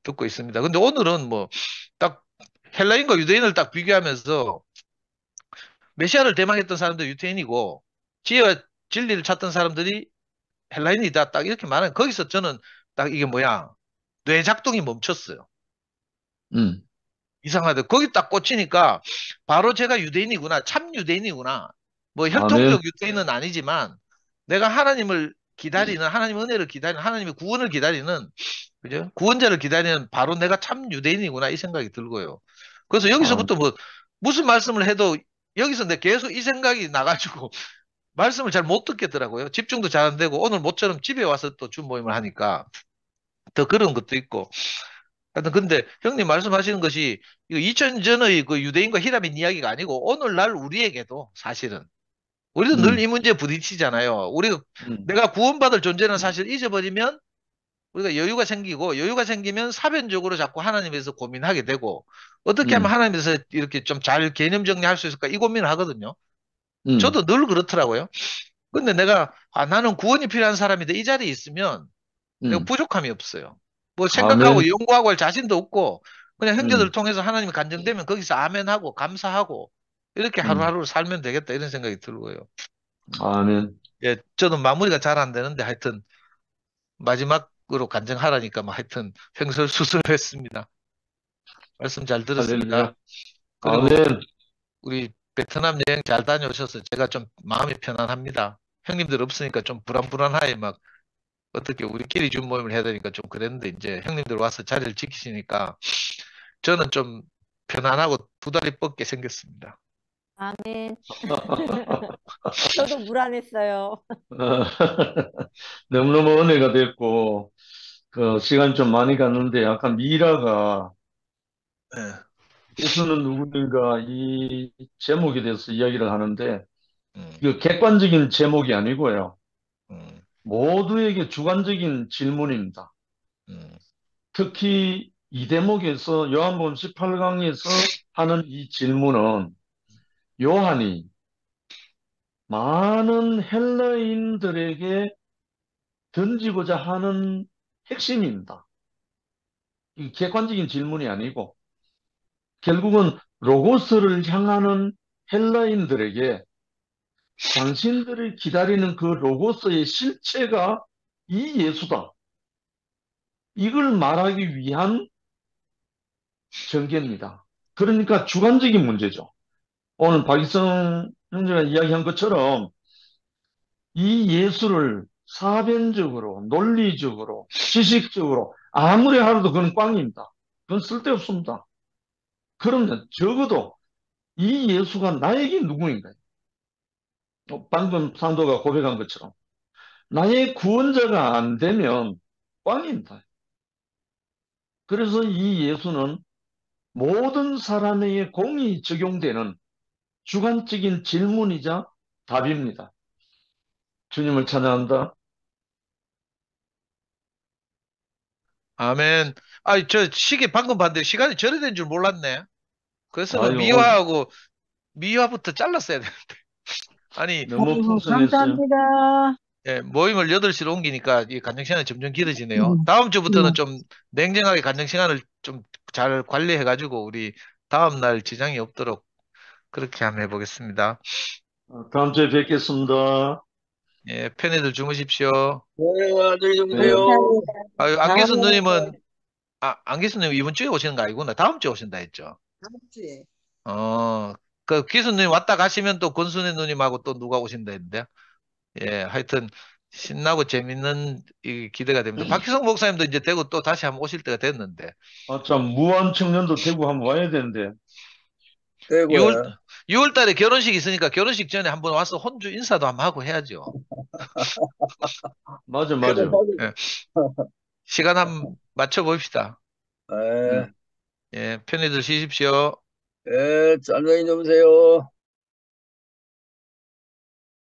Speaker 2: 듣고 있습니다. 근데 오늘은 뭐 딱 헬라인과 유대인을 딱 비교하면서 메시아를 대망했던 사람들이 유대인이고 지혜와 진리를 찾던 사람들이 헬라인이다. 딱 이렇게 말하는 거기서 저는 딱 이게 뭐야 뇌 작동이 멈췄어요.
Speaker 5: 음.
Speaker 2: 이상하다. 거기 딱 꽂히니까 바로 제가 유대인이구나. 참 유대인이구나. 뭐
Speaker 5: 아멘.
Speaker 2: 혈통적 유대인은 아니지만 내가 하나님을 기다리는 하나님의 은혜를 기다리는 하나님의 구원을 기다리는 그죠? 구원자를 기다리는 바로 내가 참 유대인이구나 이 생각이 들고요. 그래서
Speaker 5: 아,
Speaker 2: 여기서부터 뭐 무슨 말씀을 해도 여기서 내 계속 이 생각이 나가지고 말씀을 잘 못 듣겠더라고요. 집중도 잘 안 되고 오늘 모처럼 집에 와서 또 준 모임을 하니까 더 그런 것도 있고 하여튼 근데 형님 말씀하시는 것이 이거 2000년 전의 그 유대인과 히라민 이야기가 아니고 오늘날 우리에게도 사실은 우리도 늘
Speaker 5: 음,
Speaker 2: 이 문제에 부딪히잖아요. 우리가
Speaker 5: 음,
Speaker 2: 내가 구원받을 존재는 사실 잊어버리면 우리가 여유가 생기고 여유가 생기면 사변적으로 자꾸 하나님에서 고민하게 되고 어떻게 하면
Speaker 5: 음,
Speaker 2: 하나님에서 이렇게 좀 잘 개념 정리할 수 있을까 이 고민을 하거든요.
Speaker 5: 음,
Speaker 2: 저도 늘 그렇더라고요. 근데 내가 나는 구원이 필요한 사람인데 이 자리에 있으면 내가
Speaker 5: 음.
Speaker 2: 부족함이 없어요. 뭐 생각하고
Speaker 5: 아멘.
Speaker 2: 연구하고 할 자신도 없고 그냥 형제들
Speaker 5: 음,
Speaker 2: 통해서 하나님이 간증되면 거기서 아멘하고 감사하고 이렇게
Speaker 5: 음.
Speaker 2: 하루하루 살면 되겠다 이런 생각이 들고요.
Speaker 5: 아멘.
Speaker 2: 예, 저는 마무리가 잘 안 되는데 하여튼 마지막으로 간증하라니까 뭐 하여튼 횡설수설했습니다. 말씀 잘 들었습니다.
Speaker 5: 할렐루야.
Speaker 2: 그리고
Speaker 5: 아멘.
Speaker 2: 우리 베트남 여행 잘 다녀오셔서 제가 좀 마음이 편안합니다. 형님들 없으니까 좀 불안불안하게 막 어떻게 우리끼리 준 모임을 해야 되니까 좀 그랬는데 이제 형님들 와서 자리를 지키시니까 저는 좀 편안하고 두 다리 뻗게 생겼습니다.
Speaker 4: 아멘. 저도 불안했어요.
Speaker 5: 너무너무 은혜가 됐고, 그, 시간 좀 많이 갔는데, 약간 미라가
Speaker 2: 예,
Speaker 5: 예수는 누구인가 이 제목에 대해서 이야기를 하는데,
Speaker 2: 음,
Speaker 5: 이거 객관적인 제목이 아니고요.
Speaker 2: 음,
Speaker 5: 모두에게 주관적인 질문입니다.
Speaker 2: 음,
Speaker 5: 특히 이 대목에서 요한복음 18강에서 하는 이 질문은 요한이 많은 헬라인들에게 던지고자 하는 핵심입니다. 이 객관적인 질문이 아니고 결국은 로고스를 향하는 헬라인들에게 당신들이 기다리는 그 로고스의 실체가 이 예수다. 이걸 말하기 위한 전개입니다. 그러니까 주관적인 문제죠. 오늘 박희성 형제가 이야기한 것처럼 이 예수를 사변적으로, 논리적으로, 지식적으로 아무리 하려도 그건 꽝입니다. 그건 쓸데없습니다. 그러면 적어도 이 예수가 나에게 누구인가요? 방금 상도가 고백한 것처럼 나의 구원자가 안 되면 꽝입니다. 그래서 이 예수는 모든 사람에게 공이 적용되는 주관적인 질문이자 답입니다. 주님을 찬양한다.
Speaker 2: 아멘. 아, 저 시계 방금 봤는데 시간이 저래 된 줄 몰랐네. 그래서는
Speaker 5: 아유, 오늘
Speaker 2: 미화부터 잘랐어야 돼. 아니,
Speaker 5: 너무
Speaker 3: 아이고,
Speaker 5: 풍성했어요.
Speaker 3: 감사합니다.
Speaker 2: 예, 모임을 8시로 옮기니까 이 간증 시간이 점점 길어지네요.
Speaker 3: 음,
Speaker 2: 다음 주부터는
Speaker 3: 음.
Speaker 2: 좀 냉정하게 간증 시간을 좀 잘 관리해가지고 우리 다음 날 지장이 없도록 그렇게 한번 해보겠습니다.
Speaker 5: 다음 주에 뵙겠습니다.
Speaker 2: 예, 편히들 주무십시오.
Speaker 1: 네, 안녕히
Speaker 5: 네,
Speaker 1: 주무세요.
Speaker 2: 아유,
Speaker 3: 다음에
Speaker 2: 안기수님 이번 주에 오시는 거 아니구나. 다음 주에 오신다 했죠.
Speaker 3: 다음 주에.
Speaker 2: 그 기수님 왔다 가시면 또 권순애 누님하고 또 누가 오신다 했는데. 예, 하여튼 신나고 재밌는 이 기대가 됩니다. 박희성 목사님도 이제 대구 또 다시 한번 오실 때가 됐는데.
Speaker 5: 참, 무한 청년도 대구 한번 와야 되는데.
Speaker 2: 유월
Speaker 1: 대구에.
Speaker 2: 6월 달에 결혼식 있으니까 결혼식 전에 한번 와서 혼주 인사도 한번 하고 해야죠.
Speaker 5: 맞아,
Speaker 1: 그래,
Speaker 5: 맞아.
Speaker 2: 예, 시간 한번 맞춰 봅시다.
Speaker 1: 네,
Speaker 5: 음.
Speaker 2: 예, 편히들 쉬십시오.
Speaker 1: 네, 안녕히 주무세요.